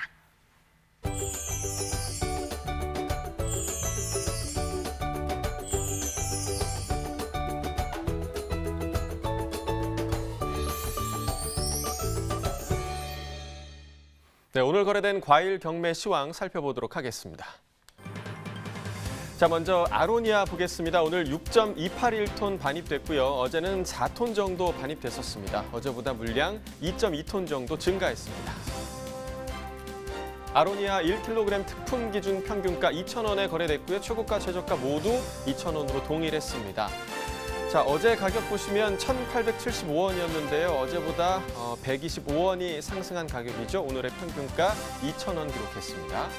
네, 오늘 거래된 과일 경매 시황 살펴보도록 하겠습니다. 자, 먼저 아로니아 보겠습니다. 오늘 6.281톤 반입됐고요. 어제는 4톤 정도 반입됐었습니다. 어제보다 물량 2.2톤 정도 증가했습니다. 아로니아 1kg 특품 기준 평균가 2,000원에 거래됐고요. 최고가, 최저가 모두 2,000원으로 동일했습니다. 자, 어제 가격 보시면 1,875원이었는데요. 어제보다 125원이 상승한 가격이죠. 오늘의 평균가 2,000원 기록했습니다.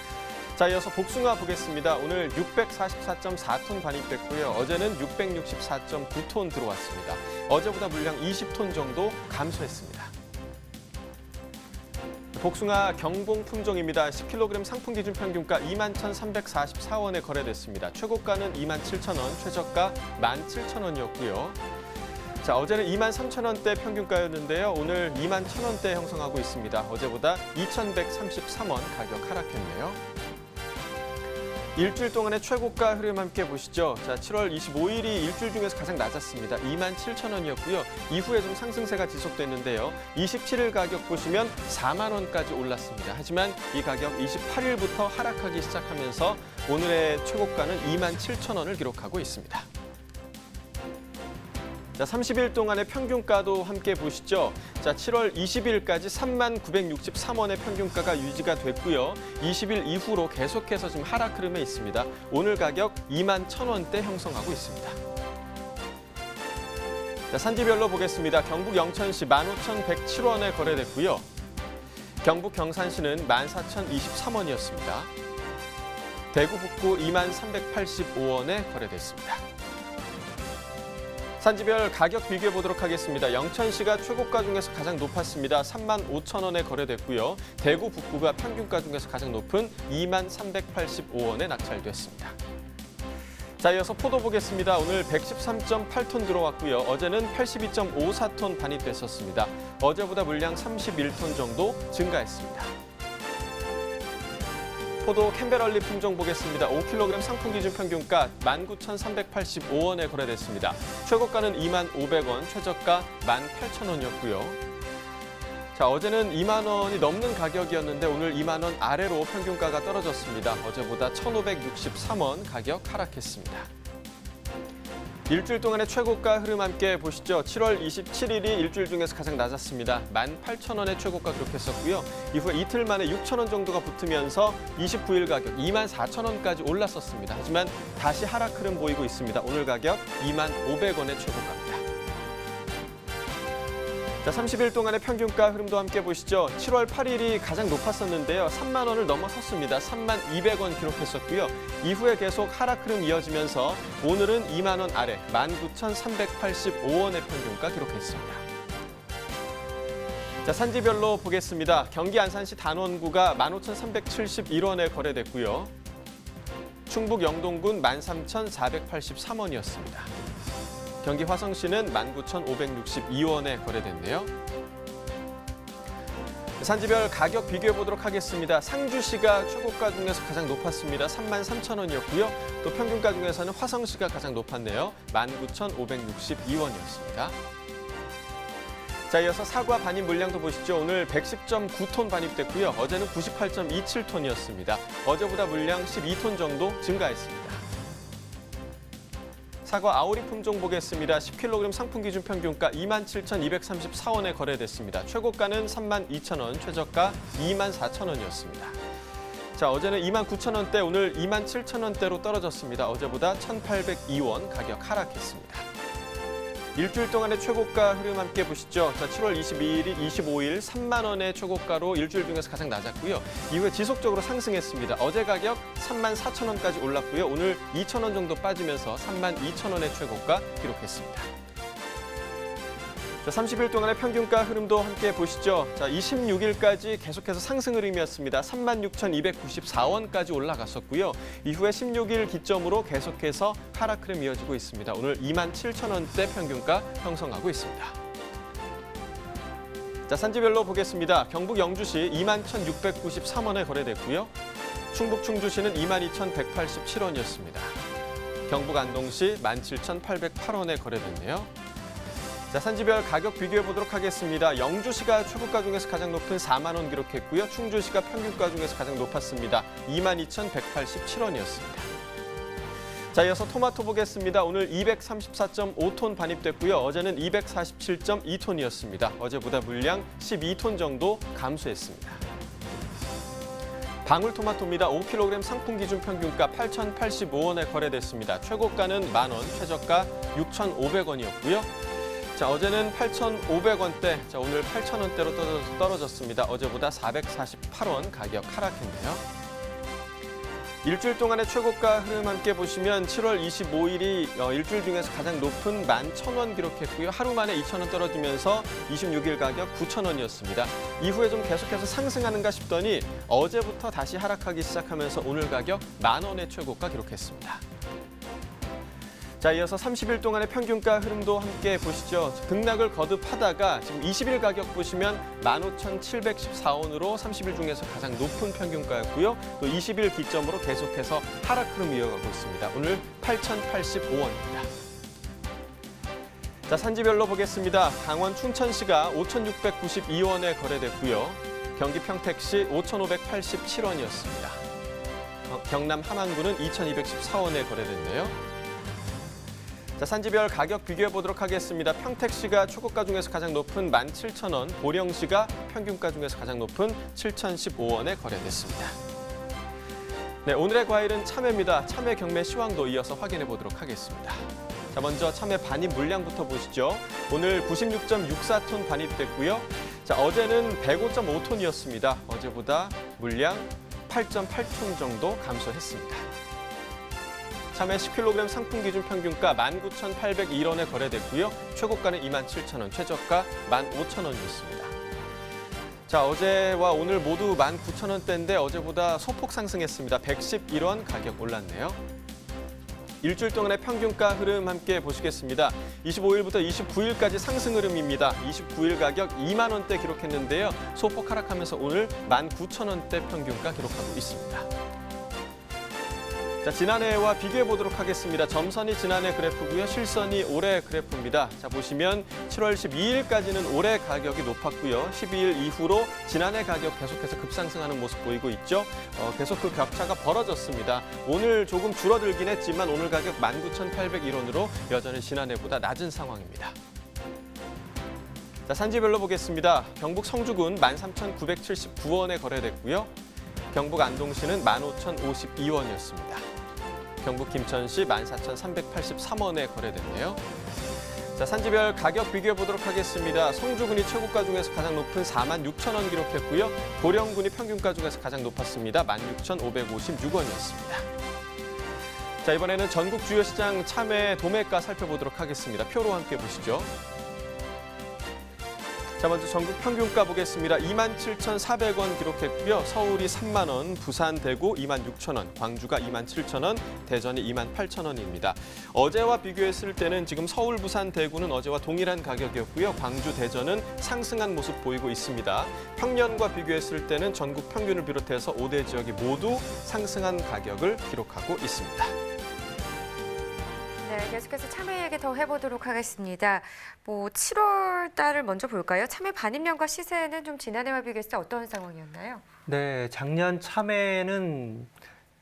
자, 이어서 복숭아 보겠습니다. 오늘 644.4톤 반입됐고요. 어제는 664.9톤 들어왔습니다. 어제보다 물량 20톤 정도 감소했습니다. 복숭아 경봉 품종입니다. 10kg 상품 기준 평균가 21,344원에 거래됐습니다. 최고가는 27,000원, 최저가 17,000원이었고요. 자, 어제는 23,000원대 평균가였는데요. 오늘 21,000원대 형성하고 있습니다. 어제보다 2,133원 가격 하락했네요. 일주일 동안의 최고가 흐름 함께 보시죠. 자, 7월 25일이 일주일 중에서 가장 낮았습니다. 27,000원이었고요. 이후에 좀 상승세가 지속됐는데요. 27일 가격 보시면 4만 원까지 올랐습니다. 하지만 이 가격 28일부터 하락하기 시작하면서 오늘의 최고가는 27,000원을 기록하고 있습니다. 자, 30일 동안의 평균가도 함께 보시죠. 자, 7월 20일까지 39,963원의 평균가가 유지가 됐고요. 20일 이후로 계속해서 지금 하락 흐름에 있습니다. 오늘 가격 21,000원대 형성하고 있습니다. 자, 산지별로 보겠습니다. 경북 영천시 15,107원에 거래됐고요. 경북 경산시는 14,023원이었습니다. 대구 북구 23,385원에 거래됐습니다. 산지별 가격 비교해 보도록 하겠습니다. 영천시가 최고가 중에서 가장 높았습니다. 35,000원에 거래됐고요. 대구 북구가 평균가 중에서 가장 높은 23,385원에 낙찰됐습니다. 자, 이어서 포도 보겠습니다. 오늘 113.8톤 들어왔고요. 어제는 82.54톤 반입됐었습니다. 어제보다 물량 31톤 정도 증가했습니다. 포도 캠베럴리 품종 보겠습니다. 5kg 상품 기준 평균가 19,385원에 거래됐습니다. 최고가는 25,000원, 최저가 18,000원이었고요. 자, 어제는 2만 원이 넘는 가격이었는데 오늘 2만 원 아래로 평균가가 떨어졌습니다. 어제보다 1,563원 가격 하락했습니다. 일주일 동안의 최고가 흐름 함께 보시죠. 7월 27일이 일주일 중에서 가장 낮았습니다. 18,000원의 최고가 기록했었고요. 이후에 이틀 만에 6,000원 정도가 붙으면서 29일 가격 24,000원까지 올랐었습니다. 하지만 다시 하락 흐름 보이고 있습니다. 오늘 가격 25,000원의 최고가입니다. 자, 30일 동안의 평균가 흐름도 함께 보시죠. 7월 8일이 가장 높았었는데요. 3만 원을 넘어섰습니다. 32,000원 기록했었고요. 이후에 계속 하락 흐름 이어지면서 오늘은 2만 원 아래 19,385원의 평균가 기록했습니다. 자, 산지별로 보겠습니다. 경기 안산시 단원구가 15,371원에 거래됐고요. 충북 영동군 13,483원이었습니다. 경기 화성시는 19,562원에 거래됐네요. 산지별 가격 비교해 보도록 하겠습니다. 상주시가 최고가 중에서 가장 높았습니다. 33,000원이었고요. 또 평균가 중에서는 화성시가 가장 높았네요. 19,562원이었습니다. 자, 이어서 사과 반입 물량도 보시죠. 오늘 110.9톤 반입됐고요. 어제는 98.27톤이었습니다. 어제보다 물량 12톤 정도 증가했습니다. 사과 아오리 품종 보겠습니다. 10kg 상품 기준 평균가 27,234원에 거래됐습니다. 최고가는 32,000원, 최저가 24,000원이었습니다. 자, 어제는 29,000원대, 오늘 27,000원대로 떨어졌습니다. 어제보다 1,802원 가격 하락했습니다. 일주일 동안의 최고가 흐름 함께 보시죠. 자, 7월 22일이 25일 3만 원의 최고가로 일주일 중에서 가장 낮았고요. 이후에 지속적으로 상승했습니다. 어제 가격 34,000원까지 올랐고요. 오늘 2,000원 정도 빠지면서 32,000원의 최고가 기록했습니다. 자, 30일 동안의 평균가 흐름도 함께 보시죠. 자, 26일까지 계속해서 상승 흐름이었습니다. 36,294원까지 올라갔었고요. 이후에 16일 기점으로 계속해서 하락 흐름 이어지고 있습니다. 오늘 27,000원대 평균가 형성하고 있습니다. 자, 산지별로 보겠습니다. 경북 영주시 21,693원에 거래됐고요. 충북 충주시는 22,187원이었습니다. 경북 안동시 17,808원에 거래됐네요. 자, 산지별 가격 비교해 보도록 하겠습니다. 영주시가 최고가 중에서 가장 높은 4만 원 기록했고요. 충주시가 평균가 중에서 가장 높았습니다. 22,187원이었습니다. 자, 이어서 토마토 보겠습니다. 오늘 234.5톤 반입됐고요. 어제는 247.2톤이었습니다. 어제보다 물량 12톤 정도 감소했습니다. 방울토마토입니다. 5kg 상품 기준 평균가 8,085원에 거래됐습니다. 최고가는 만원, 최저가 6,500원이었고요. 자, 어제는 8,500원대, 자, 오늘 8,000원대로 떨어졌습니다. 어제보다 448원 가격 하락했네요. 일주일 동안의 최고가 흐름 함께 보시면 7월 25일이 일주일 중에서 가장 높은 11,000원 기록했고요. 하루 만에 2,000원 떨어지면서 26일 가격 9,000원이었습니다. 이후에 좀 계속해서 상승하는가 싶더니 어제부터 다시 하락하기 시작하면서 오늘 가격 10,000원의 최고가 기록했습니다. 자, 이어서 30일 동안의 평균가 흐름도 함께 보시죠. 등락을 거듭하다가 지금 20일 가격 보시면 15,714원으로 30일 중에서 가장 높은 평균가였고요. 또 20일 기점으로 계속해서 하락 흐름 이어가고 있습니다. 오늘 8,085원입니다. 자, 산지별로 보겠습니다. 강원 춘천시가 5,692원에 거래됐고요. 경기 평택시 5,587원이었습니다. 경남 함안군은 2,214원에 거래됐네요. 자, 산지별 가격 비교해 보도록 하겠습니다. 평택시가 최고가 중에서 가장 높은 17,000원, 보령시가 평균가 중에서 가장 높은 7,015원에 거래됐습니다. 네, 오늘의 과일은 참외입니다. 참외 경매 시황도 이어서 확인해 보도록 하겠습니다. 자, 먼저 참외 반입 물량부터 보시죠. 오늘 96.64톤 반입됐고요. 자, 어제는 105.5톤이었습니다. 어제보다 물량 8.8톤 정도 감소했습니다. 참외 10kg 상품 기준 평균가 19,801원에 거래됐고요. 최고가는 27,000원, 최저가 15,000원이었습니다. 자, 어제와 오늘 모두 19,000원대인데 어제보다 소폭 상승했습니다. 111원 가격 올랐네요. 일주일 동안의 평균가 흐름 함께 보시겠습니다. 25일부터 29일까지 상승 흐름입니다. 29일 가격 2만 원대 기록했는데요. 소폭 하락하면서 오늘 19,000원대 평균가 기록하고 있습니다. 자, 지난해와 비교해 보도록 하겠습니다. 점선이 지난해 그래프고요. 실선이 올해 그래프입니다. 자, 보시면 7월 12일까지는 올해 가격이 높았고요. 12일 이후로 지난해 가격 계속해서 급상승하는 모습 보이고 있죠. 계속 그 격차가 벌어졌습니다. 오늘 조금 줄어들긴 했지만 오늘 가격 19,801원으로 여전히 지난해보다 낮은 상황입니다. 자, 산지별로 보겠습니다. 경북 성주군 13,979원에 거래됐고요. 경북 안동시는 15,052원이었습니다. 경북 김천시 14,383원에 거래됐네요. 자, 산지별 가격 비교해 보도록 하겠습니다. 성주군이 최고가 중에서 가장 높은 46,000원 기록했고요. 보령군이 평균가 중에서 가장 높았습니다. 16,556원이었습니다. 자, 이번에는 전국 주요 시장 참외 도매가 살펴보도록 하겠습니다. 표로 함께 보시죠. 자, 먼저 전국 평균가 보겠습니다. 27,400원 기록했고요. 서울이 3만 원, 부산, 대구 26,000원, 광주가 27,000원, 대전이 28,000원입니다. 어제와 비교했을 때는 지금 서울, 부산, 대구는 어제와 동일한 가격이었고요. 광주, 대전은 상승한 모습 보이고 있습니다. 평년과 비교했을 때는 전국 평균을 비롯해서 5대 지역이 모두 상승한 가격을 기록하고 있습니다. 네, 계속해서 참외 얘기 더 해보도록 하겠습니다. 7월 달을 먼저 볼까요? 참외 반입량과 시세는 좀 지난해와 비교했을 때 어떤 상황이었나요? 네, 작년 참외는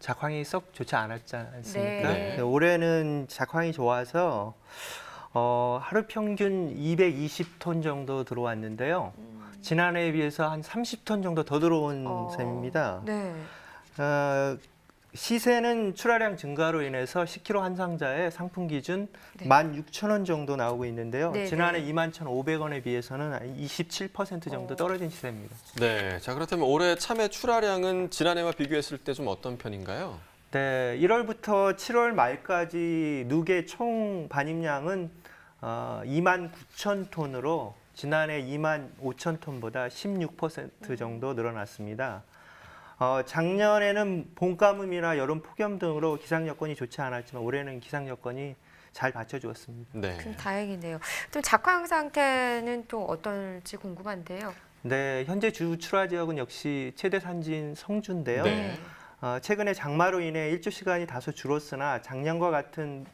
작황이 썩 좋지 않았지 않습니까? 네. 네, 올해는 작황이 좋아서 하루 평균 220톤 정도 들어왔는데요. 지난해에 비해서 한 30톤 정도 더 들어온 셈입니다. 네. 시세는 출하량 증가로 인해서 10kg 한 상자에 상품 기준 네. 16,000원 정도 나오고 있는데요. 네, 지난해 네. 21,500원에 비해서는 27% 정도 떨어진 시세입니다. 네, 자, 그렇다면 올해 참외 출하량은 지난해와 비교했을 때 좀 어떤 편인가요? 네, 1월부터 7월 말까지 누계 총 반입량은 29,000톤으로 지난해 25,000톤보다 16% 정도 늘어났습니다. 작년에는 봄가뭄이나 여름 폭염 등으로 기상 여건이 좋지 않았지만 올해는 기상 여건이 잘 받쳐주었습니다. 네. 좀 다행이네요. 또 작황 상태는 또 어떨지 궁금한데요. 네, 현재 주 출하 지역은 역시 최대 산지인 성주인데요. 네. 최근에 장마로 인해 일조 시간이 다소 줄었으나 작년과 같은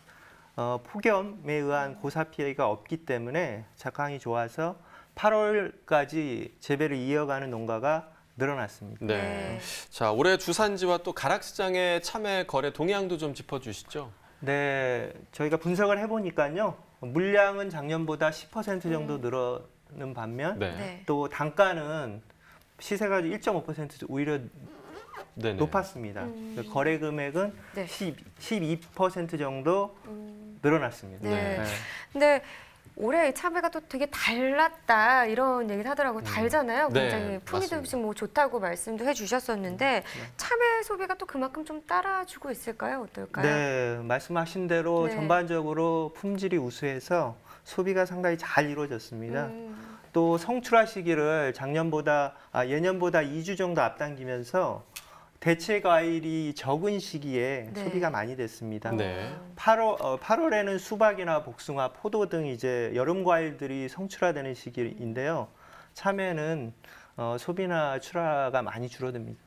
폭염에 의한 고사 피해가 없기 때문에 작황이 좋아서 8월까지 재배를 이어가는 농가가 늘어났습니다. 네. 네. 자, 올해 주산지와 또 가락시장의 참외 거래 동향도 좀 짚어주시죠. 네, 저희가 분석을 해보니까요. 물량은 작년보다 10% 정도 늘어는 반면 네. 네. 또 단가는 시세가 1.5% 오히려 네네. 높았습니다. 거래 금액은 네. 12% 정도 늘어났습니다. 네. 네. 근데 올해 참외가 또 되게 달랐다 이런 얘기를 하더라고요. 달잖아요. 네, 굉장히 풍미도 맞습니다. 뭐 좋다고 말씀도 해주셨었는데 참외 소비가 또 그만큼 좀 따라주고 있을까요? 어떨까요? 네, 말씀하신 대로 네. 전반적으로 품질이 우수해서 소비가 상당히 잘 이루어졌습니다. 음, 또 성출하 시기를 예년보다 2주 정도 앞당기면서 대체 과일이 적은 시기에 네. 소비가 많이 됐습니다. 네. 8월에는 수박이나 복숭아, 포도 등 이제 여름 과일들이 성출하되는 시기인데요. 참외는 소비나 출하가 많이 줄어듭니다.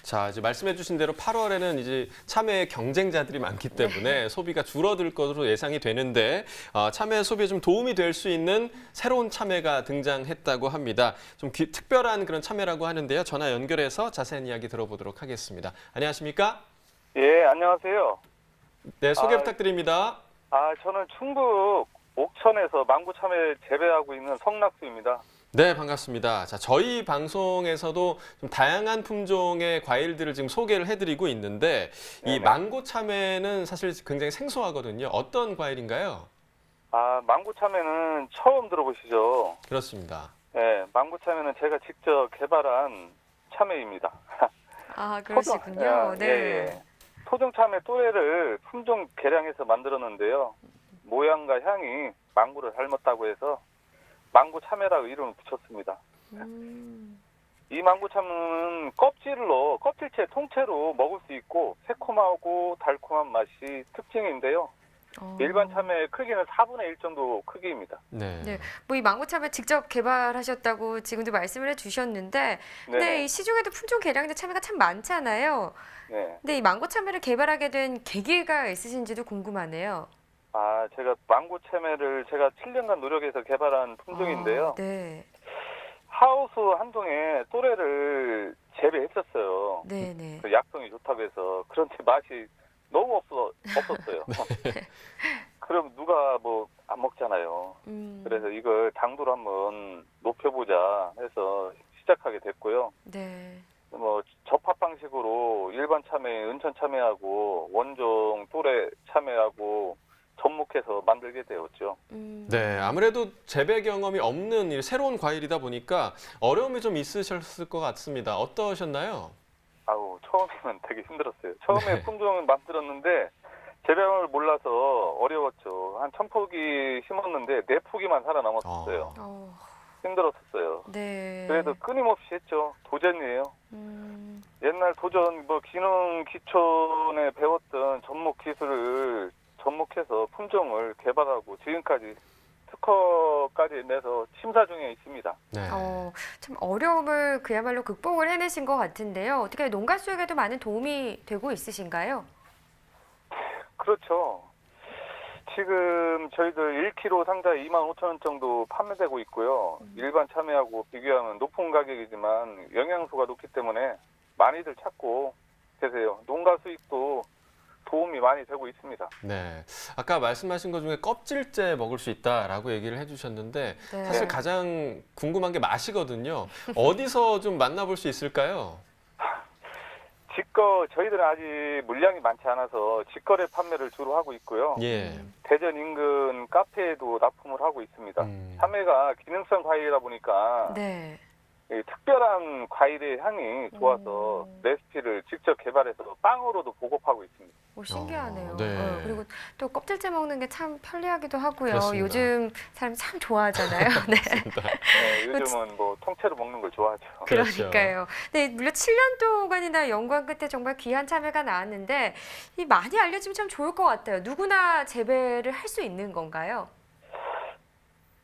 자, 이제 말씀해주신 대로 8월에는 이제 참외 경쟁자들이 많기 때문에 소비가 줄어들 것으로 예상이 되는데 참외 소비에 좀 도움이 될 수 있는 새로운 참외가 등장했다고 합니다. 좀 특별한 그런 참외라고 하는데요. 전화 연결해서 자세한 이야기 들어보도록 하겠습니다. 안녕하십니까? 예, 안녕하세요. 네, 소개 부탁드립니다. 저는 충북 옥천에서 망고 참외 재배하고 있는 성낙수입니다. 네, 반갑습니다. 자, 저희 방송에서도 좀 다양한 품종의 과일들을 지금 소개를 해드리고 있는데 이 네네. 망고 참외는 사실 굉장히 생소하거든요. 어떤 과일인가요? 망고 참외는 처음 들어보시죠? 그렇습니다. 예, 망고 참외는 제가 직접 개발한 참외입니다. 아 그러시군요. 예, 예. 토종 참외 또래를 품종 개량해서 만들었는데요. 모양과 향이 망고를 닮았다고 해서 망고 참외라고 이름을 붙였습니다. 이 망고 참외는 껍질채 통째로 먹을 수 있고 새콤하고 달콤한 맛이 특징인데요. 일반 참외의 크기는 4분의 1 정도 크기입니다. 네. 네, 뭐 이 망고 참외 직접 개발하셨다고 지금도 말씀을 해주셨는데, 근데 네. 이 시중에도 품종 개량된 참외가 참 많잖아요. 네. 근데 이 망고 참외를 개발하게 된 계기가 있으신지도 궁금하네요. 제가 망고 참외를 제가 7년간 노력해서 개발한 품종인데요. 네, 하우스 한 동에 또래를 재배했었어요. 네. 그 약성이 좋다고 해서. 그런데 맛이 너무 없었어요. 그럼 누가 뭐 안 먹잖아요. 그래서 이걸 당도를 한번 높여보자 해서 시작하게 됐고요. 네. 뭐 접합 방식으로 일반 참외, 은천 참외하고 원종 또래 참외하고 접목해서 만들게 되었죠. 네, 아무래도 재배 경험이 없는 이 새로운 과일이다 보니까 어려움이 좀 있으셨을 것 같습니다. 어떠셨나요? 처음에는 되게 힘들었어요. 처음에 품종을 만들었는데 재배를 몰라서 어려웠죠. 한 1000포기 심었는데 4포기만 살아남았었어요. 힘들었었어요. 네. 그래도 끊임없이 했죠. 도전이에요. 옛날 도전, 기능 기초에 배웠던 접목 기술을 접목해서 품종을 개발하고 지금까지 특허까지 내서 심사 중에 있습니다. 네. 참 어려움을 그야말로 극복을 해내신 것 같은데요. 어떻게 농가 수익에도 많은 도움이 되고 있으신가요? 그렇죠. 지금 저희들 1kg 상자에 25,000원 정도 판매되고 있고요. 일반 참외하고 비교하면 높은 가격이지만 영양소가 높기 때문에 많이들 찾고 계세요. 농가 수익도 도움이 많이 되고 있습니다. 네. 아까 말씀하신 것 중에 껍질째 먹을 수 있다라고 얘기를 해주셨는데 네. 사실 가장 궁금한 게 맛이거든요. 어디서 좀 만나볼 수 있을까요? 저희들은 아직 물량이 많지 않아서 직거래 판매를 주로 하고 있고요. 예. 대전 인근 카페에도 납품을 하고 있습니다. 참외가 기능성 과일이다 보니까 네. 이 특별한 과일의 향이 좋아서 레시피를 직접 개발해서 빵으로도 보급하고 있습니다. 신기하네요. 네. 그리고 또 껍질째 먹는 게 참 편리하기도 하고요. 그렇습니다. 요즘 사람 참 좋아하잖아요. 네. 요즘은 통째로 먹는 걸 좋아하죠. 그러니까요. 네, 물론 7년 동안이나 연구한 끝에 정말 귀한 참외가 나왔는데 이 많이 알려지면 참 좋을 것 같아요. 누구나 재배를 할 수 있는 건가요?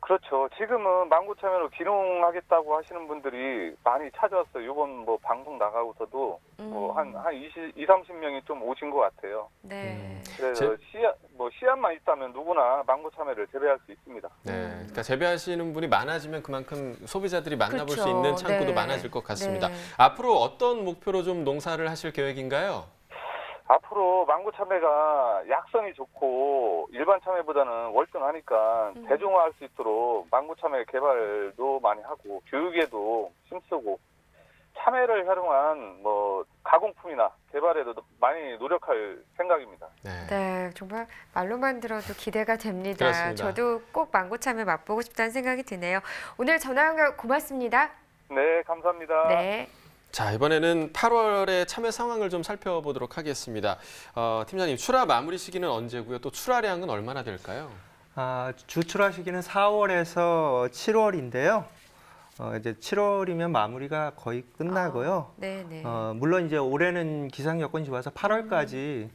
그렇죠. 지금은 망고 참외로 기농하겠다고 하시는 분들이 많이 찾아왔어요. 이번 방송 나가고서도 한 20-30명이 좀 오신 것 같아요. 네. 그래서 씨앗만 있다면 누구나 망고 참외를 재배할 수 있습니다. 네. 그러니까 재배하시는 분이 많아지면 그만큼 소비자들이 만나볼 수 그렇죠. 있는 창구도 네. 많아질 것 같습니다. 네. 앞으로 어떤 목표로 좀 농사를 하실 계획인가요? 앞으로 망고 참외가 약성이 좋고 일반 참외보다는 월등하니까 대중화할 수 있도록 망고 참외 개발도 많이 하고 교육에도 힘쓰고 참외를 활용한 가공 가공품이나 개발에도 많이 노력할 생각입니다. 네. 네, 정말 말로만 들어도 기대가 됩니다. 그렇습니다. 저도 꼭 망고 참외 맛보고 싶다는 생각이 드네요. 오늘 전화 연결 고맙습니다. 네, 감사합니다. 네. 자, 이번에는 8월의 참외 상황을 좀 살펴보도록 하겠습니다. 팀장님, 출하 마무리 시기는 언제고요? 또 출하량은 얼마나 될까요? 주출하 시기는 4월에서 7월인데요. 이제 7월이면 마무리가 거의 끝나고요. 네네. 물론 이제 올해는 기상 여건이 좋아서 8월까지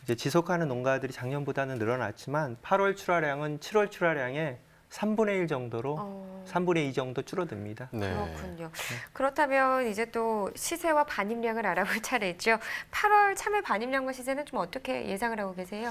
이제 지속하는 농가들이 작년보다는 늘어났지만 8월 출하량은 7월 출하량의 3분의 1 정도로 3분의 2 정도 줄어듭니다. 네. 그렇군요. 그렇다면 이제 또 시세와 반입량을 알아볼 차례죠. 8월 참외 반입량과 시세는 좀 어떻게 예상을 하고 계세요?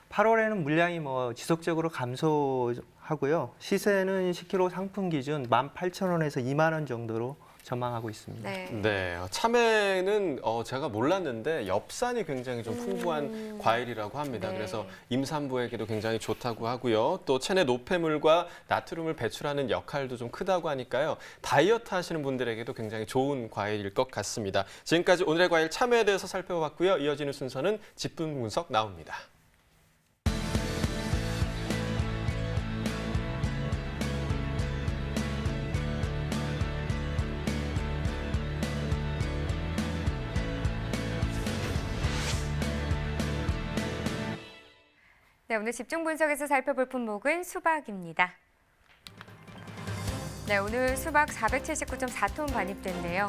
8월에는 물량이 지속적으로 감소하고요. 시세는 10kg 상품 기준 18,000원에서 2만 원 정도로 전망하고 있습니다. 네. 네, 참외는 제가 몰랐는데 엽산이 굉장히 좀 풍부한 과일이라고 합니다. 네. 그래서 임산부에게도 굉장히 좋다고 하고요. 또 체내 노폐물과 나트륨을 배출하는 역할도 좀 크다고 하니까요. 다이어트 하시는 분들에게도 굉장히 좋은 과일일 것 같습니다. 지금까지 오늘의 과일 참외에 대해서 살펴봤고요. 이어지는 순서는 집중 분석 나옵니다. 네, 오늘 집중 분석에서 살펴볼 품목은 수박입니다. 네, 오늘 수박 479.4톤 반입됐네요.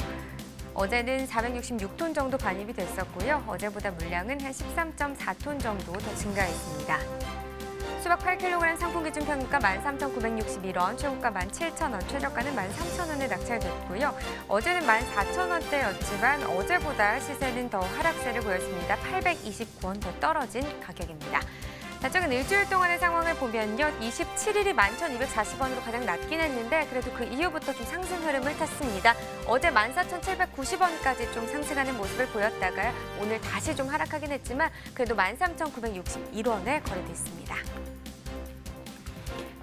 어제는 466톤 정도 반입이 됐었고요. 어제보다 물량은 한 13.4톤 정도 더 증가했습니다. 수박 8kg 상품 기준 평균가 13,961원, 최고가 17,000원, 최저가는 13,000원에 낙찰됐고요. 어제는 14,000원대였지만 어제보다 시세는 더 하락세를 보였습니다. 829원 더 떨어진 가격입니다. 자, 최근 일주일 동안의 상황을 보면요. 27일이 11,240원으로 가장 낮긴 했는데 그래도 그 이후부터 좀 상승 흐름을 탔습니다. 어제 14,790원까지 좀 상승하는 모습을 보였다가 오늘 다시 좀 하락하긴 했지만 그래도 13,961원에 거래됐습니다.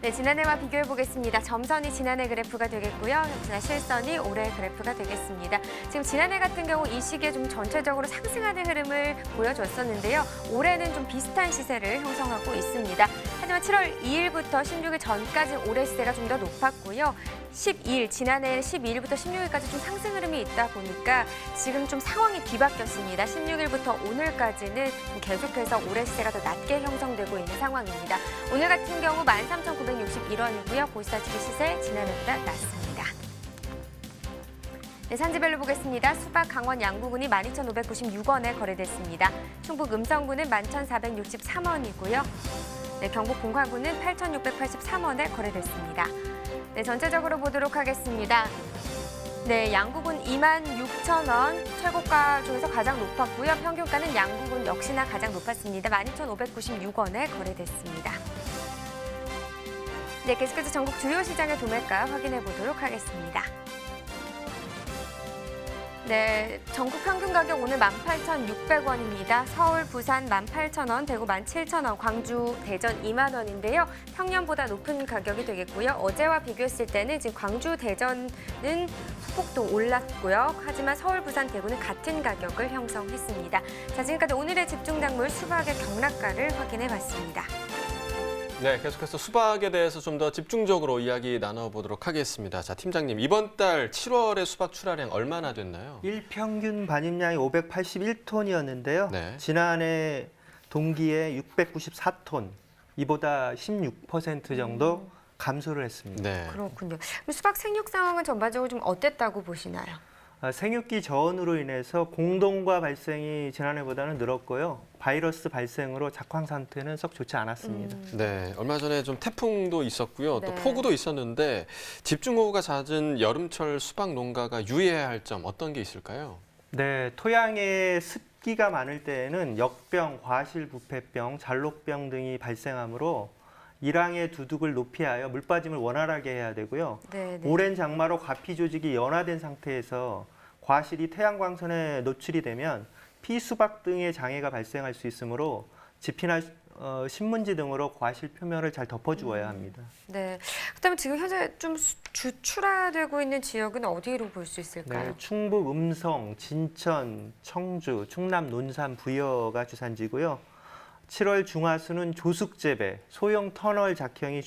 네, 지난해와 비교해 보겠습니다. 점선이 지난해 그래프가 되겠고요. 역시나 실선이 올해 그래프가 되겠습니다. 지금 지난해 같은 경우 이 시기에 좀 전체적으로 상승하는 흐름을 보여줬었는데요. 올해는 좀 비슷한 시세를 형성하고 있습니다. 하지만 7월 2일부터 16일 전까지 올해 시세가 좀 더 높았고요. 12일, 지난해 12일부터 16일까지 좀 상승 흐름이 있다 보니까 지금 좀 상황이 뒤바뀌었습니다. 16일부터 오늘까지는 좀 계속해서 올해 시세가 더 낮게 형성되고 있는 상황입니다. 오늘 같은 경우 13,961원이고요. 보시다시피 시세 지난해보다 낮습니다. 네, 산지별로 보겠습니다. 수박 강원 양구군이 12,596원에 거래됐습니다. 충북 음성군은 11,463원이고요. 네, 경북 봉화군은 8,683원에 거래됐습니다. 네, 전체적으로 보도록 하겠습니다. 네, 양구군 26,000원, 최고가 중에서 가장 높았고요. 평균가는 양구군 역시나 가장 높았습니다. 12,596원에 거래됐습니다. 네, 계속해서 전국 주요 시장의 도매가 확인해 보도록 하겠습니다. 네, 전국 평균 가격 오늘 18,600원입니다. 서울, 부산 18,000원, 대구 17,000원, 광주, 대전 2만 원인데요. 평년보다 높은 가격이 되겠고요. 어제와 비교했을 때는 지금 광주, 대전은 소폭도 올랐고요. 하지만 서울, 부산, 대구는 같은 가격을 형성했습니다. 자, 지금까지 오늘의 집중 작물 수박의 경락가를 확인해 봤습니다. 네, 계속해서 수박에 대해서 좀 더 집중적으로 이야기 나눠보도록 하겠습니다. 자, 팀장님, 이번 달 7월의 수박 출하량 얼마나 됐나요? 일평균 반입량이 581톤이었는데요. 네. 지난해 동기에 694톤, 이보다 16% 정도 감소를 했습니다. 네. 그렇군요. 그럼 수박 생육 상황은 전반적으로 좀 어땠다고 보시나요? 생육기 저온으로 인해서 공동과 발생이 지난해보다는 늘었고요. 바이러스 발생으로 작황 상태는 썩 좋지 않았습니다. 네, 얼마 전에 좀 태풍도 있었고요. 또 네. 폭우도 있었는데 집중호우가 잦은 여름철 수박 농가가 유의해야 할 점 어떤 게 있을까요? 네, 토양에 습기가 많을 때에는 역병, 과실부패병, 잘록병 등이 발생하므로 일항의 두둑을 높이 하여 물빠짐을 원활하게 해야 되고요. 네, 네. 오랜 장마로 과피 조직이 연화된 상태에서 과실이 태양광선에 노출이 되면 피수박 등의 장애가 발생할 수 있으므로 신문지 등으로 과실 표면을 잘 덮어주어야 합니다. 네. 그다음에 지금 현재 좀 주출하되고 있는 지역은 어디로 볼 수 있을까요? 네, 충북 음성, 진천, 청주, 충남 논산, 부여가 주산지고요. 7월 중하순은 조숙재배, 소형 터널 작형이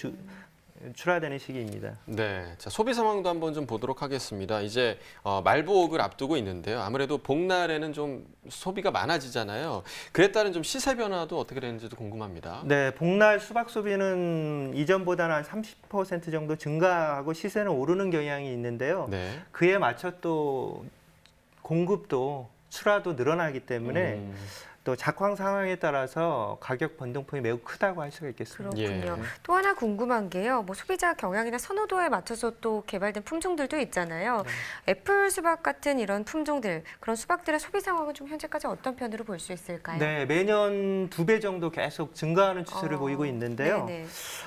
출하되는 시기입니다. 네, 자, 소비 상황도 한번 좀 보도록 하겠습니다. 이제 말복을 앞두고 있는데요. 아무래도 복날에는 좀 소비가 많아지잖아요. 그에 따른 좀 시세 변화도 어떻게 되는지도 궁금합니다. 네, 복날 수박 소비는 이전보다는 한 30% 정도 증가하고 시세는 오르는 경향이 있는데요. 네. 그에 맞춰 또 공급도 출하도 늘어나기 때문에 또 작황 상황에 따라서 가격 변동폭이 매우 크다고 할 수가 있겠습니다. 그렇군요. 예. 또 하나 궁금한 게요. 뭐 소비자 경향이나 선호도에 맞춰서 또 개발된 품종들도 있잖아요. 애플 수박 같은 이런 품종들, 그런 수박들의 소비 상황은 좀 현재까지 어떤 편으로 볼 수 있을까요? 네, 매년 2배 정도 계속 증가하는 추세를 보이고 있는데요. 네네.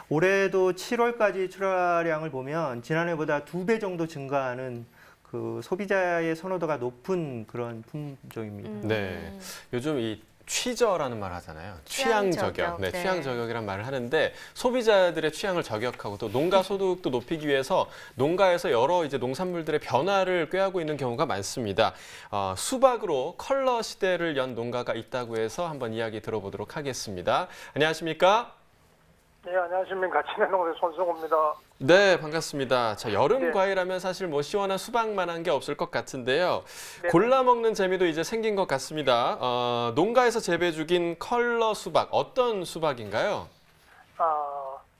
올해도 7월까지 출하량을 보면 지난해보다 2배 정도 증가하는 그 소비자의 선호도가 높은 그런 품종입니다. 네, 요즘 이 취저라는 말 하잖아요. 취향 저격. 네, 네. 취향 저격이란 말을 하는데 소비자들의 취향을 저격하고 또 농가 소득도 높이기 위해서 농가에서 여러 이제 농산물들의 변화를 꾀하고 있는 경우가 많습니다. 수박으로 컬러 시대를 연 농가가 있다고 해서 한번 이야기 들어보도록 하겠습니다. 안녕하십니까? 네, 안녕하십니까. 진해농대 손승호입니다. 네, 반갑습니다. 자, 여름 네. 과일하면 사실 뭐 시원한 수박만한 게 없을 것 같은데요. 네. 골라 먹는 재미도 이제 생긴 것 같습니다. 농가에서 재배 중인 컬러 수박, 어떤 수박인가요?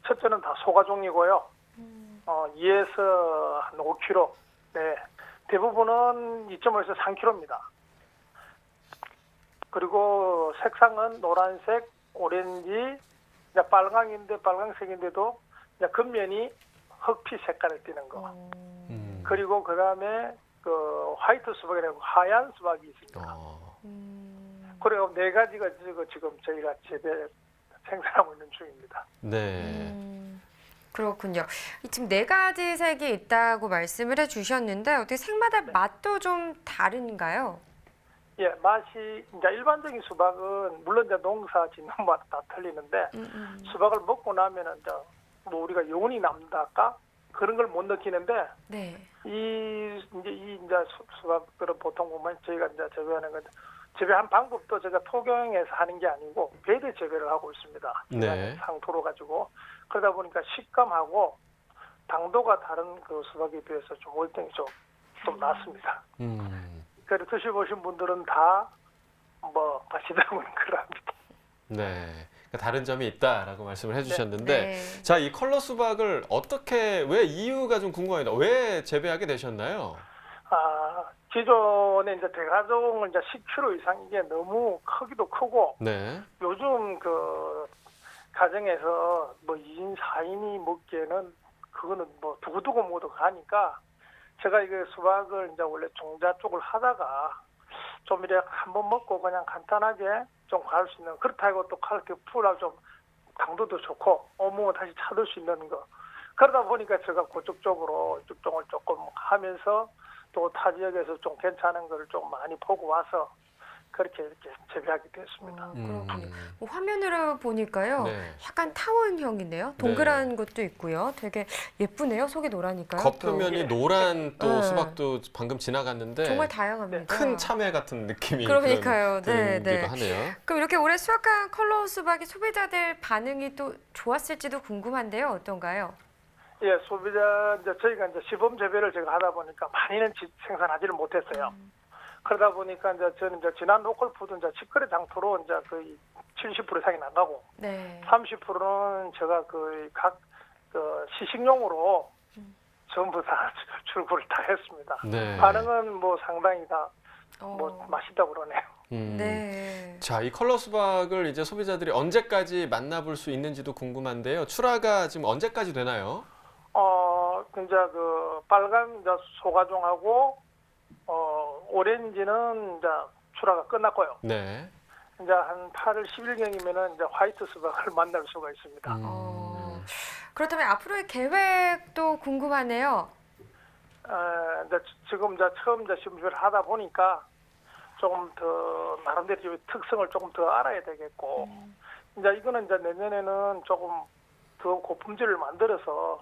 첫째는 다 소가종이고요. 2에서 한 5kg. 네, 대부분은 2.5에서 3kg입니다. 그리고 색상은 노란색, 오렌지, 이제 빨강색인데도 이제 겉면이 흑피 색깔을 띠는 거. 그리고 그 다음에 그 화이트 수박이라고 하얀 수박이 있습니다. 그리고 4가지가 지금 저희가 생산하고 있는 중입니다. 네. 그렇군요. 지금 4가지 색이 있다고 말씀을 해주셨는데 어떻게 색마다 맛도 좀 다른가요? 예, 맛이 이제 일반적인 수박은 물론 이제 농사 짓는 맛 다 틀리는데 수박을 먹고 나면은 이제 뭐 우리가 여운이 남달까 그런 걸 못 느끼는데 네. 이 수박들은 보통 보면 저희가 이제 재배하는 건 재배한 방법도 제가 토경에서 하는 게 아니고 배대 재배를 하고 있습니다. 네. 상토로 가지고 그러다 보니까 식감하고 당도가 다른 그 수박에 비해서 좀 월등히 좀 낮습니다. 그래서 드셔보신 분들은 다 뭐 맛있다고는 그럽니다. 네. 그러니까 다른 점이 있다라고 말씀을 해주셨는데, 네. 자, 이 컬러 수박을 왜 이유가 좀 궁금합니다. 왜 재배하게 되셨나요? 기존에 이제 대가종은 이제 10kg 이상 이게 너무 크기도 크고, 네. 요즘 그 가정에서 뭐 2인, 4인이 먹기에는 그거는 뭐 두고두고 먹어도 가니까 제가 이게 수박을 이제 원래 종자 쪽을 하다가 좀 이렇게 한번 먹고 그냥 간단하게 좀 갈 수 있는 그렇다고 또 그렇게 풀하고 좀 당도도 좋고 어묵은 다시 찾을 수 있는 거 그러다 보니까 제가 그쪽 쪽으로 육종을 조금 하면서 또 타 지역에서 좀 괜찮은 걸 좀 많이 보고 와서 그렇게 이렇게 재배하게 됐습니다. 그렇군요. 화면으로 보니까요. 네. 약간 타원형이네요. 동그란 것도 있고요. 되게 예쁘네요. 속이 노라니까요. 겉표면이 또. 노란 또 네. 수박도 방금 지나갔는데 정말 다양합니다. 큰 참외 같은 느낌이 그러니까요. 네, 들기도 네. 하네요. 그럼 이렇게 올해 수확한 컬러 수박이 소비자들 반응이 또 좋았을지도 궁금한데요. 어떤가요? 예, 소비자 이제 저희가 이제 시범 재배를 제가 하다 보니까 많이는 생산하지를 못했어요. 그러다 보니까 이제 저는 이제 지난 로컬푸드 이제 직거래 장터로 이제 거의 70% 이상이 나가고, 네. 30%는 제가 각 시식용으로 전부 다 출고를 다 했습니다. 네. 반응은 뭐 상당히 다 뭐 맛있다고 그러네요. 네. 자, 이 컬러 수박을 이제 소비자들이 언제까지 만나볼 수 있는지도 궁금한데요. 출하가 지금 언제까지 되나요? 이제 빨간 이제 소가종하고 오렌지는 이제 출하가 끝났고요. 네. 이제 한 8월 10일경이면은 이제 화이트 수박을 만날 수가 있습니다. 그렇다면 앞으로의 계획도 궁금하네요. 이제 지금 이제 처음 이제 준비를 하다 보니까 조금 더 나름대로 특성을 조금 더 알아야 되겠고 이제 이거는 이제 내년에는 조금 더 고품질을 만들어서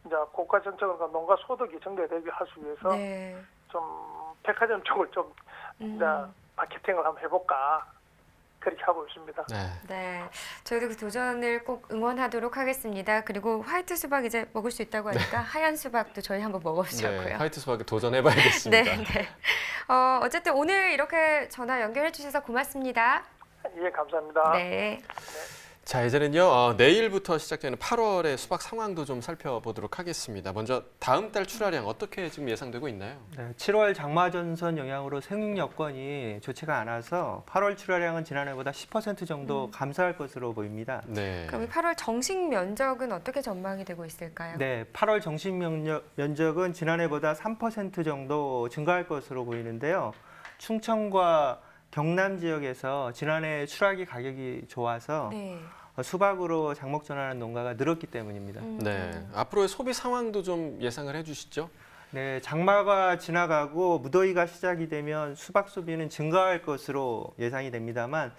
이제 고가 정책과 농가 소득이 증대되게 할 수 위해서 네. 좀 백화점 쪽을 좀 이제 마케팅을 한번 해볼까 그렇게 하고 있습니다. 네. 네, 저희도 그 도전을 꼭 응원하도록 하겠습니다. 그리고 화이트 수박 이제 먹을 수 있다고 하니까 하얀 수박도 저희 한번 먹어보자고요. 네, 화이트 수박에 도전해봐야겠습니다. 네, 네. 어쨌든 오늘 이렇게 전화 연결해 주셔서 고맙습니다. 예, 감사합니다. 네. 자, 이제는요. 내일부터 시작되는 8월의 수박 상황도 좀 살펴보도록 하겠습니다. 먼저 다음 달 출하량 어떻게 지금 예상되고 있나요? 네, 7월 장마전선 영향으로 생육 여건이 좋지가 않아서 8월 출하량은 지난해보다 10% 정도 감소할 것으로 보입니다. 네. 그럼 8월 정식 면적은 어떻게 전망이 되고 있을까요? 네, 8월 정식 면적은 지난해보다 3% 정도 증가할 것으로 보이는데요. 충청과 경남 지역에서 지난해 출하기 가격이 좋아서 네. 수박으로 장목 전환하는 농가가 늘었기 때문입니다. 네. 앞으로의 소비 상황도 좀 예상을 해주시죠. 네, 장마가 지나가고 무더위가 시작이 되면 수박 소비는 증가할 것으로 예상이 됩니다만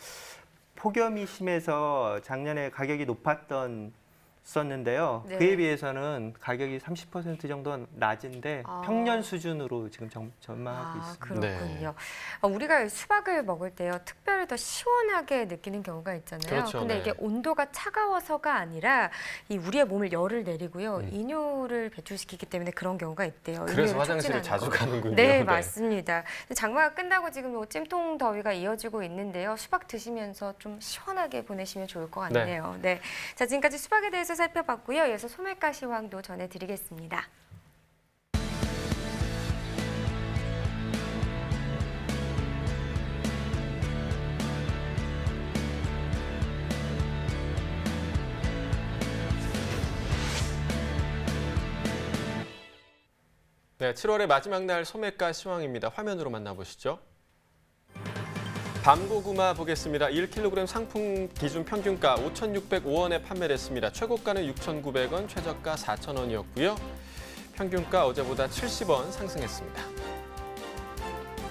폭염이 심해서 작년에 가격이 높았었는데요. 네. 그에 비해서는 가격이 30% 정도 낮은데 평년 수준으로 지금 전망하고 있습니다. 그렇군요. 우리가 수박을 먹을 때요, 특별히 더 시원하게 느끼는 경우가 있잖아요. 그렇죠, 근데 네. 이게 온도가 차가워서가 아니라 이 우리의 몸을 열을 내리고요, 이뇨를 배출시키기 때문에 그런 경우가 있대요. 그래서 이뇨를 화장실을 촉진하는 자주 거. 가는군요. 네, 맞습니다. 장마가 끝나고 지금 뭐 찜통 더위가 이어지고 있는데요. 수박 드시면서 좀 시원하게 보내시면 좋을 것 같네요. 네. 자, 지금까지 수박에 대해서 살펴봤고요. 이어서 소매가 시황도 전해드리겠습니다. 네, 7월의 마지막 날 소매가 시황입니다. 화면으로 만나보시죠. 밤고구마 보겠습니다. 1kg 상품 기준 평균가 5,605원에 판매됐습니다. 최고가는 6,900원, 최저가 4,000원이었고요. 평균가 어제보다 70원 상승했습니다.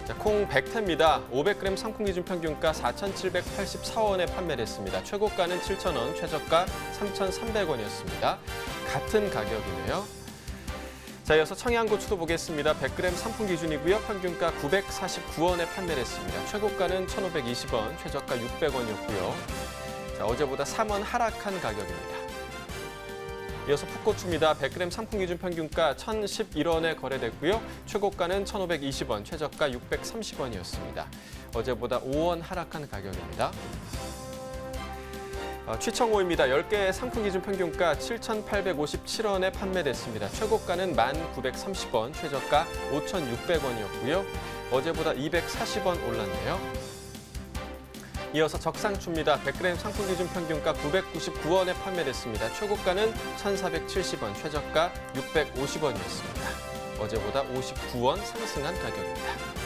자, 콩 100태입니다. 500g 상품 기준 평균가 4,784원에 판매됐습니다. 최고가는 7,000원, 최저가 3,300원이었습니다. 같은 가격이네요. 자, 이어서 청양고추도 보겠습니다. 100g 상품 기준이고요. 평균가 949원에 판매됐습니다. 최고가는 1,520원, 최저가 600원이었고요. 자, 어제보다 3원 하락한 가격입니다. 이어서 풋고추입니다. 100g 상품 기준 평균가 1,011원에 거래됐고요. 최고가는 1,520원, 최저가 630원이었습니다. 어제보다 5원 하락한 가격입니다. 취청호입니다. 10개 상품 기준 평균가 7,857원에 판매됐습니다. 최고가는 1,930원, 최저가 5,600원이었고요. 어제보다 240원 올랐네요. 이어서 적상추입니다. 100g 상품 기준 평균가 999원에 판매됐습니다. 최고가는 1,470원, 최저가 650원이었습니다. 어제보다 59원 상승한 가격입니다.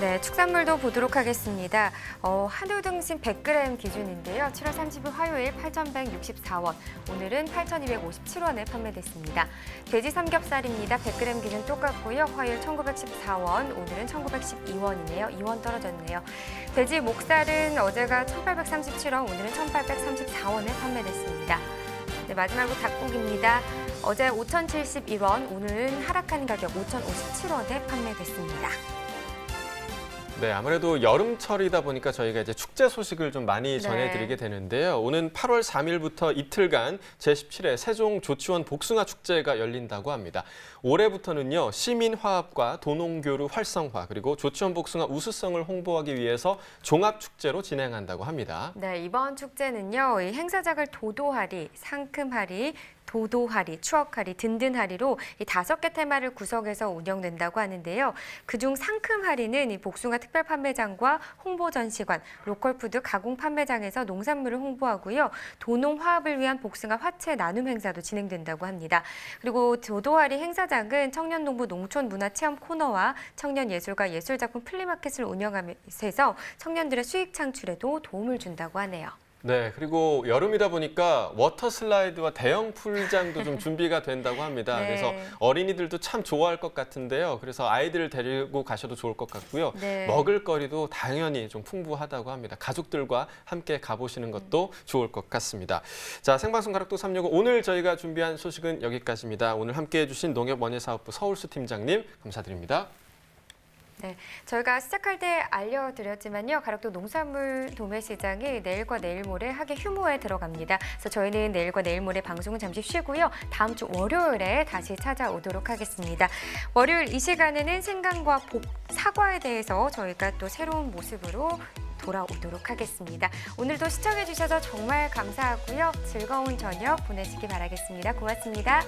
네, 축산물도 보도록 하겠습니다. 한우 등심 100g 기준인데요. 7월 30일 화요일 8,164원, 오늘은 8,257원에 판매됐습니다. 돼지 삼겹살입니다. 100g 기준 똑같고요. 화요일 1,914원, 오늘은 1,912원이네요. 2원 떨어졌네요. 돼지 목살은 어제가 1,837원, 오늘은 1,834원에 판매됐습니다. 네, 마지막으로 닭고기입니다. 어제 5,071원, 오늘은 하락한 가격 5,057원에 판매됐습니다. 네, 아무래도 여름철이다 보니까 저희가 이제 축제 소식을 좀 많이 전해드리게 되는데요. 오는 8월 3일부터 이틀간 제17회 세종 조치원 복숭아 축제가 열린다고 합니다. 올해부터는요, 시민화합과 도농교류 활성화, 그리고 조치원 복숭아 우수성을 홍보하기 위해서 종합축제로 진행한다고 합니다. 네, 이번 축제는요, 이 행사장을 도도하리, 상큼하리, 도도하리, 추억하리, 든든하리로 이 5개 테마를 구성해서 운영된다고 하는데요. 그중 상큼하리는 이 복숭아 특별 판매장과 홍보 전시관, 로컬푸드 가공 판매장에서 농산물을 홍보하고요. 도농 화합을 위한 복숭아 화채 나눔 행사도 진행된다고 합니다. 그리고 도도하리 행사장은 청년농부 농촌 문화 체험 코너와 청년 예술가 예술작품 플리마켓을 운영하면서 청년들의 수익 창출에도 도움을 준다고 하네요. 네, 그리고 여름이다 보니까 워터 슬라이드와 대형 풀장도 좀 준비가 된다고 합니다. 네. 그래서 어린이들도 참 좋아할 것 같은데요. 그래서 아이들을 데리고 가셔도 좋을 것 같고요. 네. 먹을거리도 당연히 좀 풍부하다고 합니다. 가족들과 함께 가보시는 것도 좋을 것 같습니다. 자, 생방송 가락도 365 오늘 저희가 준비한 소식은 여기까지입니다. 오늘 함께해 주신 농협원예사업부 서울수 팀장님 감사드립니다. 네, 저희가 시작할 때 알려드렸지만요. 가락도 농산물 도매시장이 내일과 내일 모레 하계 휴무에 들어갑니다. 그래서 저희는 내일과 내일 모레 방송은 잠시 쉬고요. 다음 주 월요일에 다시 찾아오도록 하겠습니다. 월요일 이 시간에는 생강과 사과에 대해서 저희가 또 새로운 모습으로 돌아오도록 하겠습니다. 오늘도 시청해주셔서 정말 감사하고요. 즐거운 저녁 보내시기 바라겠습니다. 고맙습니다.